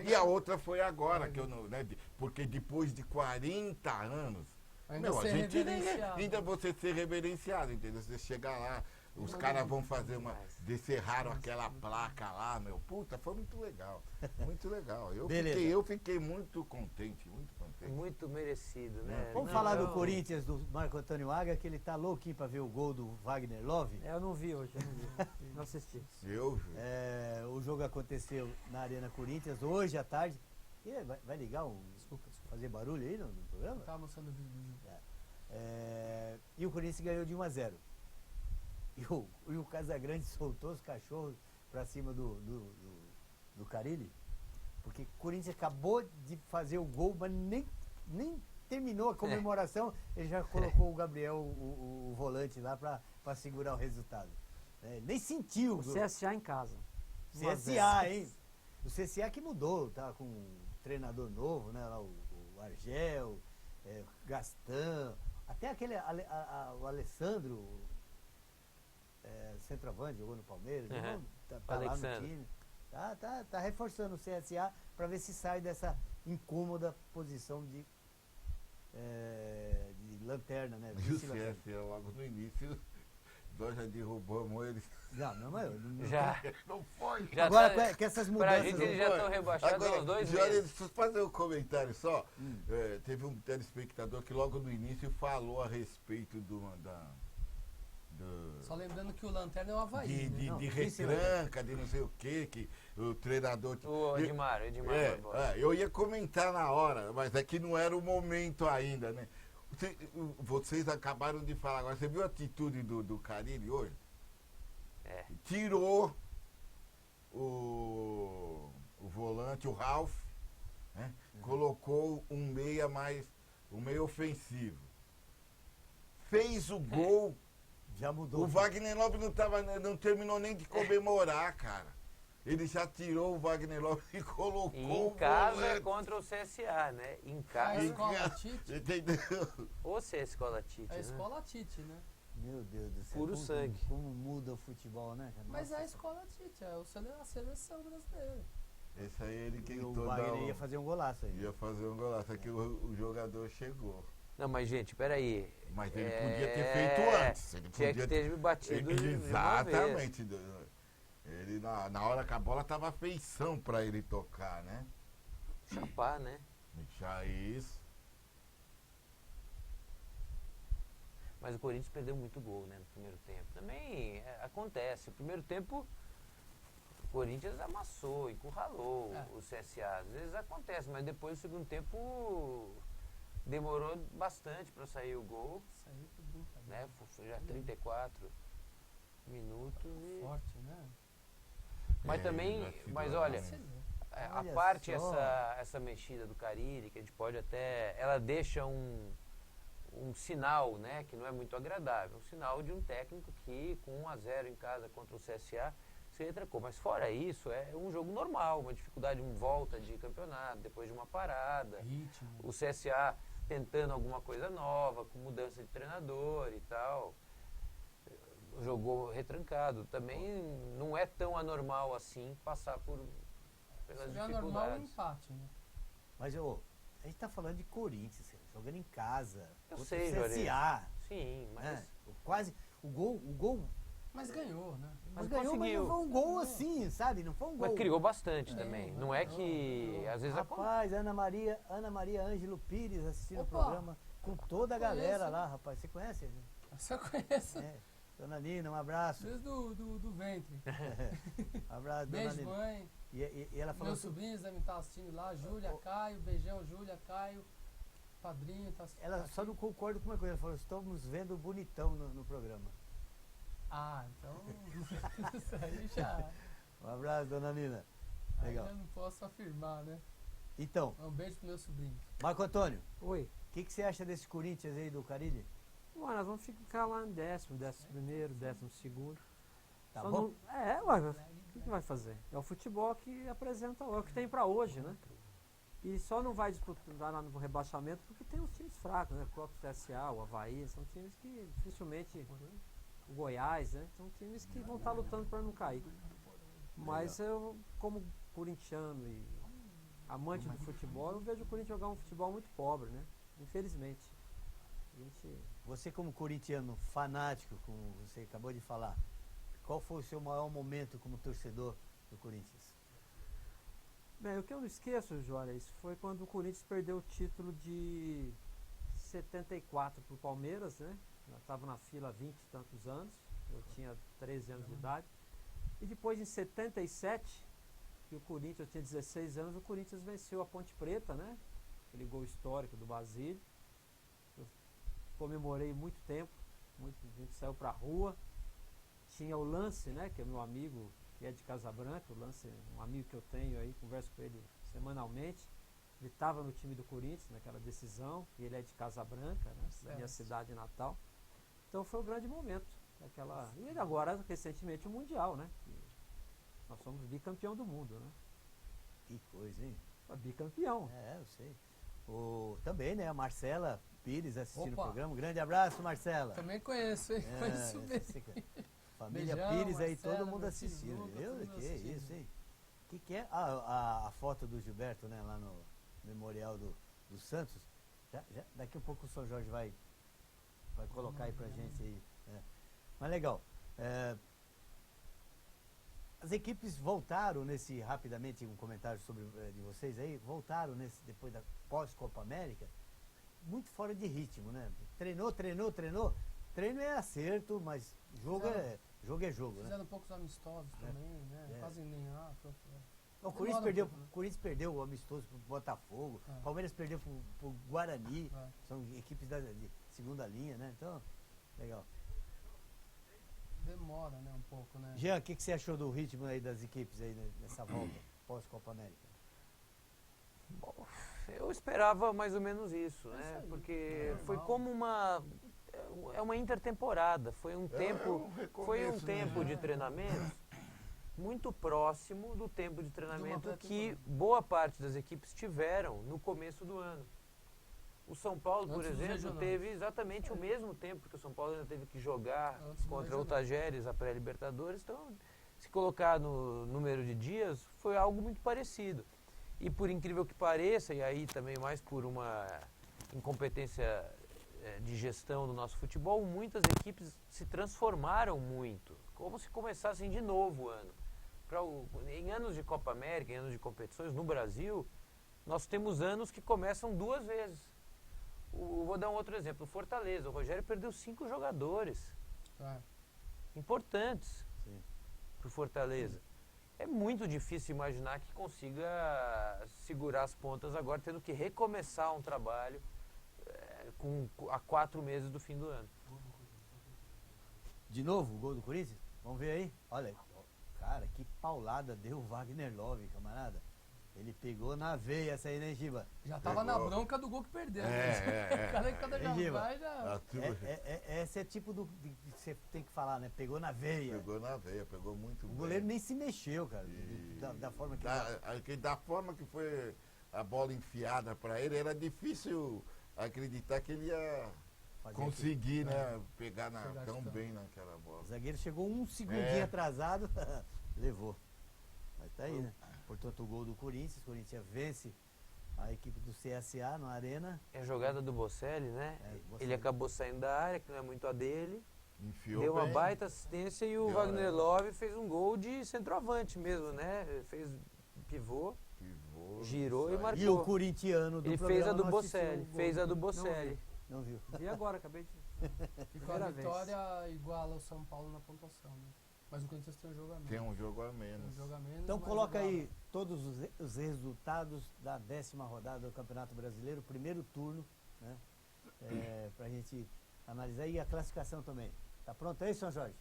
Speaker 5: E a outra foi agora, que eu não, né, porque depois de 40 anos, a gente ainda você ser reverenciado, entendeu? Você chegar lá, os caras vão fazer descerraram aquela placa lá, meu. Puta, foi muito legal. Muito legal. Eu fiquei muito contente, muito contente.
Speaker 3: Muito merecido, né?
Speaker 2: Vamos falar do Corinthians, do Marco Antônio Águia, que ele tá louquinho pra ver o gol do Wagner Love.
Speaker 6: Eu não vi hoje, não assisti.
Speaker 5: Eu vi.
Speaker 2: O jogo aconteceu na Arena Corinthians hoje à tarde. Vai ligar Desculpa. Fazer barulho aí no programa?
Speaker 4: Eu tava mostrando o vídeo.
Speaker 2: E o Corinthians ganhou de 1-0. E o Casagrande soltou os cachorros pra cima do Carille, porque o Corinthians acabou de fazer o gol, mas nem terminou a comemoração, ele já colocou o Gabriel, o volante lá pra segurar o resultado. Nem sentiu.
Speaker 6: O CSA em casa.
Speaker 2: CSA, hein? O CSA que mudou, tá com um treinador novo, né? Lá o Argel, Gastan, até aquele o Alessandro, centroavante, jogou no Palmeiras, tá lá no time. Tá reforçando o CSA para ver se sai dessa incômoda posição de lanterna, né?
Speaker 5: E o CSA logo no início, nós já derrubamos eles.
Speaker 2: Não, mas
Speaker 3: já.
Speaker 5: Não foi.
Speaker 3: Já
Speaker 2: agora com essas mudanças.
Speaker 3: Pra gente eles já estão rebaixados há uns 2 meses.
Speaker 5: Deixa eu fazer um comentário só. Teve um telespectador que logo no início falou a respeito
Speaker 4: Só lembrando que o Lanterna é o Havaí.
Speaker 5: De retranca, de não sei o que o treinador.
Speaker 3: O Edmar.
Speaker 5: Eu ia comentar na hora, mas é que não era o momento ainda, né? Vocês acabaram de falar agora. Você viu a atitude do Carille hoje? Tirou o volante, o Ralf, né? Colocou um meia ofensivo. Fez o gol.
Speaker 2: Já mudou.
Speaker 5: O Wagner Love não terminou nem de comemorar, cara. Ele já tirou o Wagner Love e colocou
Speaker 3: em casa contra o CSA, né? Em casa.
Speaker 4: A escola Tite.
Speaker 5: Entendeu?
Speaker 3: Ou se é a escola Tite,
Speaker 4: A escola Tite, né?
Speaker 2: Meu Deus do céu.
Speaker 3: Puro sangue.
Speaker 2: Como muda o futebol, né?
Speaker 4: Mas é a escola Tite, é a seleção brasileira.
Speaker 5: Esse aí ele
Speaker 2: E
Speaker 5: tentou
Speaker 2: o Wagner ia fazer um golaço aí.
Speaker 5: Ia fazer um golaço, aqui o jogador chegou.
Speaker 3: Não, mas gente, peraí.
Speaker 5: Mas ele podia ter feito antes. Ele
Speaker 3: tinha que ter batido de uma vez.
Speaker 5: Exatamente. Ele, na hora que a bola tava feição pra ele tocar, né?
Speaker 3: Chapar, né?
Speaker 5: Já isso.
Speaker 3: Mas o Corinthians perdeu muito gol, né, no primeiro tempo. Também acontece. O primeiro tempo, o Corinthians amassou, encurralou o CSA. Às vezes acontece, mas depois do segundo tempo demorou bastante para sair o gol.
Speaker 4: Saiu por brincadeira.
Speaker 3: Né? Foi já 34 minutos e...
Speaker 4: Forte, né?
Speaker 3: Mas também, mas olha, a parte essa mexida do Carille, que a gente pode até, ela deixa um sinal, né, que não é muito agradável, um sinal de um técnico que com 1-0 em casa contra o CSA se retrancou. Mas fora isso, é um jogo normal, uma dificuldade, uma volta de campeonato, depois de uma parada, o CSA tentando alguma coisa nova, com mudança de treinador e tal. Jogou retrancado. Também não é tão anormal assim passar pelas dificuldades.
Speaker 4: É anormal o empate, né?
Speaker 2: Mas, a gente tá falando de Corinthians, jogando em casa.
Speaker 3: Eu
Speaker 2: contra
Speaker 3: sei,
Speaker 2: o CSA.
Speaker 3: Sim, mas...
Speaker 2: Quase, o gol...
Speaker 4: Mas ganhou, né?
Speaker 2: Mas ganhou, mas não foi um gol assim, sabe? Não foi um gol...
Speaker 3: Mas criou bastante também. Não é que... Às vezes
Speaker 2: Rapaz, Ana Maria Ângelo Pires assistindo o programa com toda a galera lá, rapaz. Você conhece?
Speaker 4: Você conhece?
Speaker 2: Dona Nina, um abraço.
Speaker 4: Desde do ventre.
Speaker 2: Um abraço, Dona
Speaker 4: Beijo,
Speaker 2: Nina.
Speaker 4: mãe.
Speaker 2: E ela falou...
Speaker 4: Meus sobrinhos devem estar assistindo lá. Júlia, Caio. Beijão, Júlia, Caio. Padrinho tá assistindo.
Speaker 2: Ela só não concorda com uma coisa. Ela falou, estamos vendo bonitão no programa.
Speaker 4: Ah, então... Isso aí já...
Speaker 2: Um abraço, Dona Nina. Legal.
Speaker 4: Aí eu não posso afirmar, né?
Speaker 2: Então...
Speaker 4: Um beijo pro meu sobrinho.
Speaker 2: Marco Antônio.
Speaker 6: Oi.
Speaker 2: O que você acha desse Corinthians aí do Carille?
Speaker 6: Bom, nós vamos ficar lá em 11º, 12º.
Speaker 2: Tá bom?
Speaker 6: O que vai fazer? É o futebol que apresenta, é o que tem pra hoje, né? E só não vai disputar no rebaixamento porque tem uns times fracos, né? O próprio CSA, o Avaí, são times que dificilmente... O Goiás, né? São times que vão estar lutando para não cair. Mas eu, como corintiano e amante do futebol, eu vejo o Corinthians jogar um futebol muito pobre, né? Infelizmente.
Speaker 2: Você como corintiano fanático, como você acabou de falar, qual foi o seu maior momento como torcedor do Corinthians?
Speaker 6: Bem, o que eu não esqueço, Juarez, foi quando o Corinthians perdeu o título de 74 para o Palmeiras, né? Eu estava na fila há 20 e tantos anos, eu tinha 13 anos de idade. E depois, em 77, que o Corinthians, eu tinha 16 anos, o Corinthians venceu a Ponte Preta, né? Aquele gol histórico do Basílio. Eu comemorei muito tempo, a gente saiu para a rua. Tinha o Lance, né? Que é meu amigo, que é de Casa Branca, o Lance, um amigo que eu tenho aí, converso com ele semanalmente. Ele estava no time do Corinthians naquela decisão, e ele é de Casa Branca, né? Da minha cidade natal. Então foi um grande momento. E agora, recentemente, o Mundial, né? Que nós somos bicampeão do mundo, né?
Speaker 2: Que coisa, hein?
Speaker 6: Bicampeão.
Speaker 2: Eu sei. Também, né? A Marcela Pires assistindo o
Speaker 4: Opa.
Speaker 2: programa. Um grande abraço, Marcela.
Speaker 4: Também conheço, hein? Conheço bem.
Speaker 2: Família
Speaker 4: Beijão,
Speaker 2: Pires aí,
Speaker 4: Marcela,
Speaker 2: todo mundo
Speaker 4: meu
Speaker 2: assistindo.
Speaker 4: filho,
Speaker 2: Viu?
Speaker 4: todo mundo
Speaker 2: Que
Speaker 4: assistindo.
Speaker 2: isso, hein? Que é? A foto do Gilberto, né? Lá no Memorial do Santos. Daqui a pouco o São Jorge vai colocar aí pra gente aí. Né? Mas legal. As equipes voltaram rapidamente um comentário sobre de vocês aí, voltaram depois da pós-Copa América, muito fora de ritmo, né? Treinou. Treino é acerto, mas jogo é jogo, né?
Speaker 4: Fizeram poucos amistosos também, né? Quase nem
Speaker 2: O Corinthians perdeu o amistoso pro Botafogo, o Palmeiras perdeu pro Guarani, são equipes de segunda linha, né? Então, legal.
Speaker 4: Demora, né, um pouco, né?
Speaker 2: Jean, o que você achou do ritmo aí das equipes aí nessa volta pós-Copa América?
Speaker 3: Bom, eu esperava mais ou menos isso, né? Porque foi como uma intertemporada, foi um tempo de treinamento muito próximo do tempo de treinamento que boa parte das equipes tiveram no começo do ano. O São Paulo, por exemplo, teve exatamente o mesmo tempo, porque o São Paulo ainda teve que jogar contra o Tajeres, a pré-Libertadores, então Se colocar no número de dias, foi algo muito parecido. E por incrível que pareça, e aí também mais por uma incompetência de gestão do nosso futebol, muitas equipes se transformaram muito, como se começassem de novo o ano. Em anos de Copa América, em anos de competições, no Brasil, nós temos anos que começam 2 vezes. Vou dar um outro exemplo, o Fortaleza. O Rogério perdeu 5 jogadores importantes para o Fortaleza. É muito difícil imaginar que consiga segurar as pontas agora, tendo que recomeçar um trabalho há 4 meses do fim do ano.
Speaker 2: De novo, o gol do Corinthians? Vamos ver aí? Olha, cara, que paulada deu o Wagner Love, camarada. Ele pegou na veia essa aí, né, Giba?
Speaker 4: Já tava na bronca do gol que perdeu. O cara que cada já vai, já...
Speaker 2: Esse é tipo que você tem que falar, né? Pegou na veia.
Speaker 5: Pegou na veia, pegou muito bem.
Speaker 2: O goleiro nem se mexeu, cara, da forma que...
Speaker 5: Da forma que foi a bola enfiada pra ele, era difícil acreditar que ele ia conseguir, né? Pegar tão bem naquela bola.
Speaker 2: O zagueiro chegou um segundinho atrasado, levou. Mas tá aí, né? Portanto, o gol do Corinthians. O Corinthians vence a equipe do CSA na Arena.
Speaker 3: É a jogada do Bocelli, né?
Speaker 2: Bocelli.
Speaker 3: Ele acabou saindo da área, que não é muito a dele.
Speaker 5: Enfiou
Speaker 3: deu uma
Speaker 5: bem.
Speaker 3: baita assistência e o Wagner Love fez um gol de centroavante mesmo, né? Fez pivô, girou e marcou.
Speaker 2: E o corintiano do
Speaker 3: Ele
Speaker 2: programa
Speaker 3: fez a do
Speaker 2: não assistiu
Speaker 3: Bocelli.
Speaker 2: o gol.
Speaker 3: Fez a do Bocelli.
Speaker 2: Não viu.
Speaker 6: Vi agora, acabei de...
Speaker 4: E com a vitória iguala o São Paulo na pontuação, né? Mas o Corinthians tem um jogo a menos.
Speaker 5: Tem um jogo a menos.
Speaker 2: Então coloca aí todos os resultados da 10ª rodada do Campeonato Brasileiro, primeiro turno, né? Pra gente analisar. E a classificação também. Tá pronto aí, São Jorge?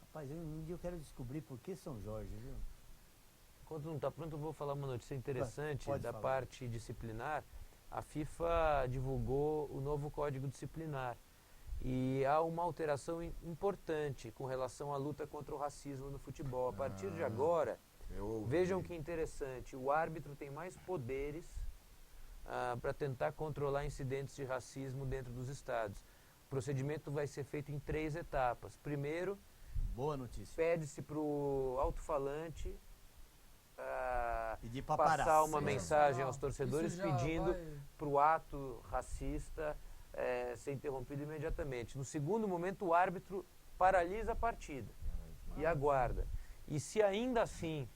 Speaker 2: Rapaz, um dia eu quero descobrir por que São Jorge, viu?
Speaker 3: Enquanto não está pronto, eu vou falar uma notícia interessante
Speaker 2: Pode
Speaker 3: da
Speaker 2: falar.
Speaker 3: parte disciplinar. A FIFA divulgou o novo Código Disciplinar. E há uma alteração importante com relação à luta contra o racismo no futebol. A partir de agora, vejam que interessante, o árbitro tem mais poderes para tentar controlar incidentes de racismo dentro dos estádios. O procedimento vai ser feito em 3 etapas. Primeiro,
Speaker 2: boa notícia,
Speaker 3: pede-se para o alto-falante
Speaker 2: pedir pra
Speaker 3: passar
Speaker 2: parar.
Speaker 3: uma
Speaker 2: Sim,
Speaker 3: mensagem
Speaker 2: não.
Speaker 3: aos torcedores
Speaker 2: Isso já
Speaker 3: pedindo
Speaker 2: vai-
Speaker 3: para o ato racista ser interrompido imediatamente. No segundo momento, o árbitro paralisa a partida e aguarda. E se ainda assim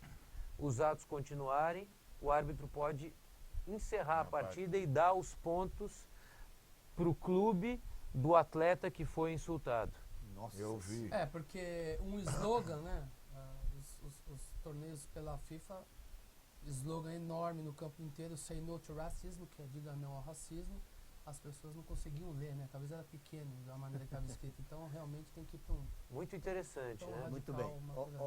Speaker 3: os atos continuarem, o árbitro pode encerrar a partida e dar os pontos para o clube do atleta que foi insultado.
Speaker 2: Nossa,
Speaker 5: eu vi.
Speaker 4: Porque um slogan, né? Os torneios pela FIFA, slogan enorme no campo inteiro, say no to racism, que é diga não ao racismo. As pessoas não conseguiam ler, né? Talvez era pequeno da maneira que estava escrito. Então, realmente tem que ir para um...
Speaker 3: Muito interessante, né?
Speaker 2: Muito bem.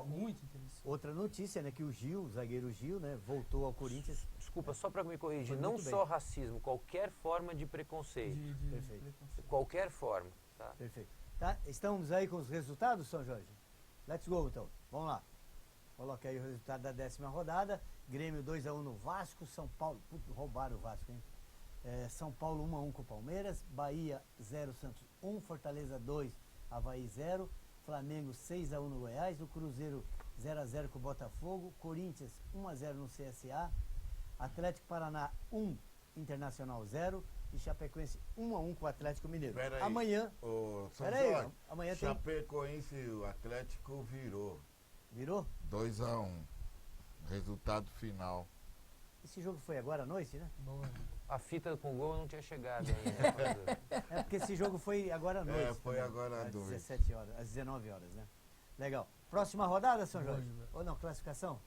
Speaker 4: Muito interessante.
Speaker 2: Outra notícia, né? Que o Gil, o zagueiro Gil, né? Voltou ao Corinthians.
Speaker 3: Desculpa, só para me corrigir,
Speaker 2: Foi
Speaker 3: não
Speaker 2: muito bem.
Speaker 3: só racismo, qualquer forma de preconceito.
Speaker 2: Perfeito.
Speaker 3: Qualquer forma, tá?
Speaker 2: Perfeito. Tá? Estamos aí com os resultados, São Jorge? Let's go, então. Vamos lá. Coloca aí o resultado da 10ª rodada. Grêmio 2-1 no Vasco. São Paulo... Putz, roubaram o Vasco, hein? São Paulo 1-1 com o Palmeiras. Bahia 0, Santos 1. Fortaleza 2, Avaí 0. Flamengo 6-1 no Goiás. O Cruzeiro 0-0 com o Botafogo. Corinthians 1-0 no CSA. Atlético Paraná 1, Internacional 0. E Chapecoense 1-1 com o Atlético Mineiro.
Speaker 5: Pera aí.
Speaker 2: Amanhã...
Speaker 5: Pera aí,
Speaker 2: amanhã tem...
Speaker 5: Chapecoense, o Atlético virou.
Speaker 2: Virou?
Speaker 5: 2-1. Resultado final.
Speaker 2: Esse jogo foi agora à noite, né?
Speaker 4: Boa.
Speaker 3: A fita com gol não tinha chegado ainda.
Speaker 2: É porque esse jogo foi agora à noite.
Speaker 5: Foi
Speaker 2: também,
Speaker 5: agora à
Speaker 2: às
Speaker 5: noite.
Speaker 2: 17 horas, às 19 horas, né? Legal. Próxima rodada, São Jorge?
Speaker 4: Hoje,
Speaker 2: Ou não, classificação?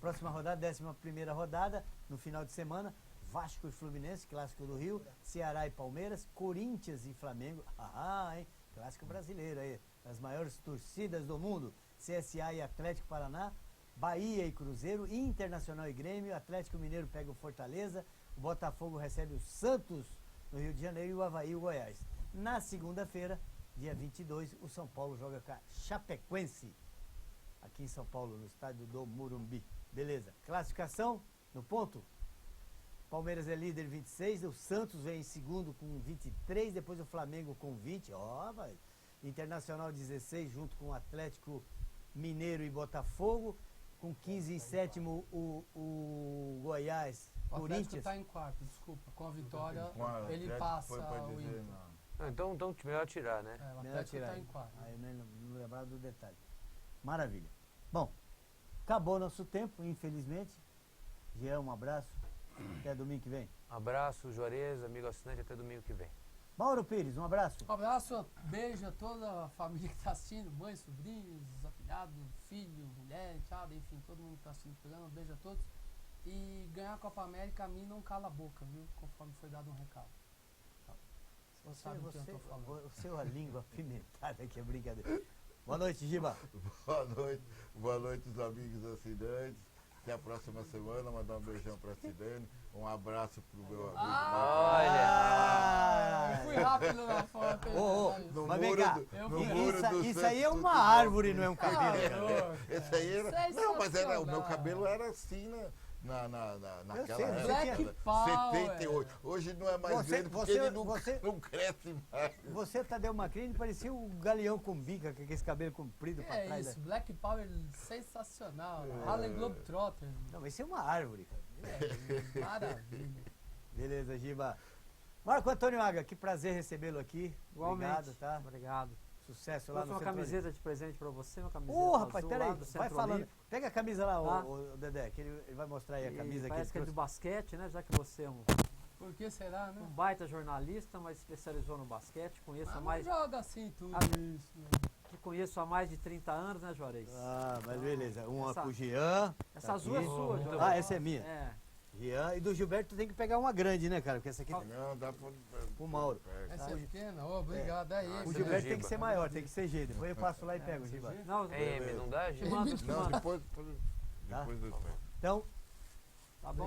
Speaker 2: Próxima rodada, 11ª rodada, no final de semana, Vasco e Fluminense, clássico do Rio, Ceará e Palmeiras, Corinthians e Flamengo, hein? Clássico brasileiro aí, as maiores torcidas do mundo, CSA e Atlético Paraná, Bahia e Cruzeiro, Internacional e Grêmio, Atlético Mineiro pega o Fortaleza, o Botafogo recebe o Santos no Rio de Janeiro e o Avaí e o Goiás. Na segunda-feira, dia 22, o São Paulo joga com a Chapecoense, aqui em São Paulo, no estádio do Morumbi. Beleza, classificação no ponto. Palmeiras é líder 26, o Santos vem em segundo com 23, depois o Flamengo com 20, vai. Internacional 16, junto com o Atlético Mineiro e Botafogo. Com 15 em sétimo, o Goiás,
Speaker 4: O Atlético
Speaker 2: Corinthians.
Speaker 4: está em quarto, desculpa. Com a vitória,
Speaker 5: Com
Speaker 4: ele
Speaker 5: Atlético
Speaker 4: passa
Speaker 5: foi pra
Speaker 4: o
Speaker 5: dizer,
Speaker 4: Inter.
Speaker 5: não.
Speaker 3: Então melhor tirar, né?
Speaker 4: É, o
Speaker 2: Melhor
Speaker 4: Atlético
Speaker 2: tirar
Speaker 4: está
Speaker 2: aí.
Speaker 4: em quarto.
Speaker 2: Aí eu não lembrava do detalhe. Maravilha. Bom, acabou nosso tempo, infelizmente. Jean, um abraço. Até domingo que vem.
Speaker 3: Abraço, Juarez, amigo assinante, até domingo que vem.
Speaker 2: Mauro Pires, um abraço.
Speaker 4: Um abraço, beijo a toda a família que está assistindo, mãe, sobrinhos, afilhados, filho, mulher, enteada, enfim, todo mundo que está assistindo o programa, um beijo a todos. E ganhar a Copa América a mim não cala a boca, viu? Conforme foi dado um recado. Você sabe o que eu tô falando.
Speaker 2: Você é uma língua apimentada, que é brincadeira. Boa noite, Giba.
Speaker 5: Boa noite, os amigos assinantes. Até a próxima semana. Mandar um beijão pra Sidane. Um abraço pro meu amigo.
Speaker 4: Eu fui rápido na foto.
Speaker 2: Mas vem cá, isso aí é uma árvore, não é um cabelo.
Speaker 5: Esse aí era. Não, mas o meu cabelo era assim, né? Naquela época.
Speaker 4: Black Power.
Speaker 5: 78. Hoje não é mais grande porque ele não cresce mais.
Speaker 2: Você, Tadeu Macrini, parecia o Galeão com bica, com esse cabelo comprido pra trás.
Speaker 4: É isso, Black Power sensacional. Harlem Globetrotter.
Speaker 2: Não, mas isso é uma árvore, cara.
Speaker 4: Maravilha.
Speaker 2: Beleza, Giba. Marco Antônio Aga, que prazer recebê-lo aqui.
Speaker 6: Igualmente.
Speaker 2: Obrigado, tá?
Speaker 6: Obrigado.
Speaker 2: Sucesso lá no
Speaker 6: uma
Speaker 2: Centro
Speaker 6: camiseta de presente pra você, uma camiseta
Speaker 2: rapaz,
Speaker 6: azul
Speaker 2: peraí,
Speaker 6: lá do
Speaker 2: vai
Speaker 6: Centro
Speaker 2: falando.
Speaker 6: Olímpico.
Speaker 2: Pega a camisa lá,
Speaker 6: Tá?
Speaker 2: o Dedé, que ele vai mostrar aí a camisa
Speaker 6: E
Speaker 2: que
Speaker 6: parece que é
Speaker 2: ele
Speaker 6: de
Speaker 2: trouxe.
Speaker 6: basquete, né? Já que você é um
Speaker 4: Por que será, né?
Speaker 6: baita jornalista, mas especializou no basquete. Conheço há
Speaker 4: Mas
Speaker 6: mais...
Speaker 4: não joga assim tudo isso, né?
Speaker 6: Que conheço há mais de 30 anos, né, Juarez?
Speaker 2: Ah, mas beleza. Uma
Speaker 6: Essa-
Speaker 2: pro Jean.
Speaker 6: Essa
Speaker 2: tá
Speaker 6: azul é
Speaker 2: aqui.
Speaker 6: sua, Juarez.
Speaker 2: Ah, essa é minha.
Speaker 6: É.
Speaker 2: Jean. E do Gilberto tem que pegar uma grande, né, cara? Porque essa aqui
Speaker 5: Não, dá pra.
Speaker 2: o Mauro.
Speaker 4: Essa é pequena? Ô, obrigado. É
Speaker 2: O
Speaker 4: esse.
Speaker 2: Gilberto tem que ser maior, tem que ser G. Depois eu passo lá e pego o Giba.
Speaker 6: Não,
Speaker 3: É M, não dá, gente?
Speaker 5: Não, depois
Speaker 2: Tá?
Speaker 5: eu pego.
Speaker 2: Então,
Speaker 6: Tá bom?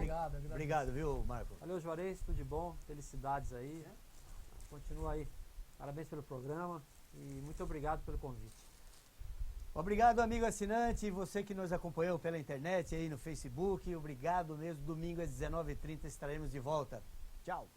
Speaker 2: obrigado, viu, Marco?
Speaker 6: Valeu, Juarez. Tudo de bom. Felicidades aí. Continua aí. Parabéns pelo programa e muito obrigado pelo convite.
Speaker 2: Obrigado, amigo assinante, você que nos acompanhou pela internet aí no Facebook. Obrigado mesmo. Domingo às 19h30 estaremos de volta. Tchau.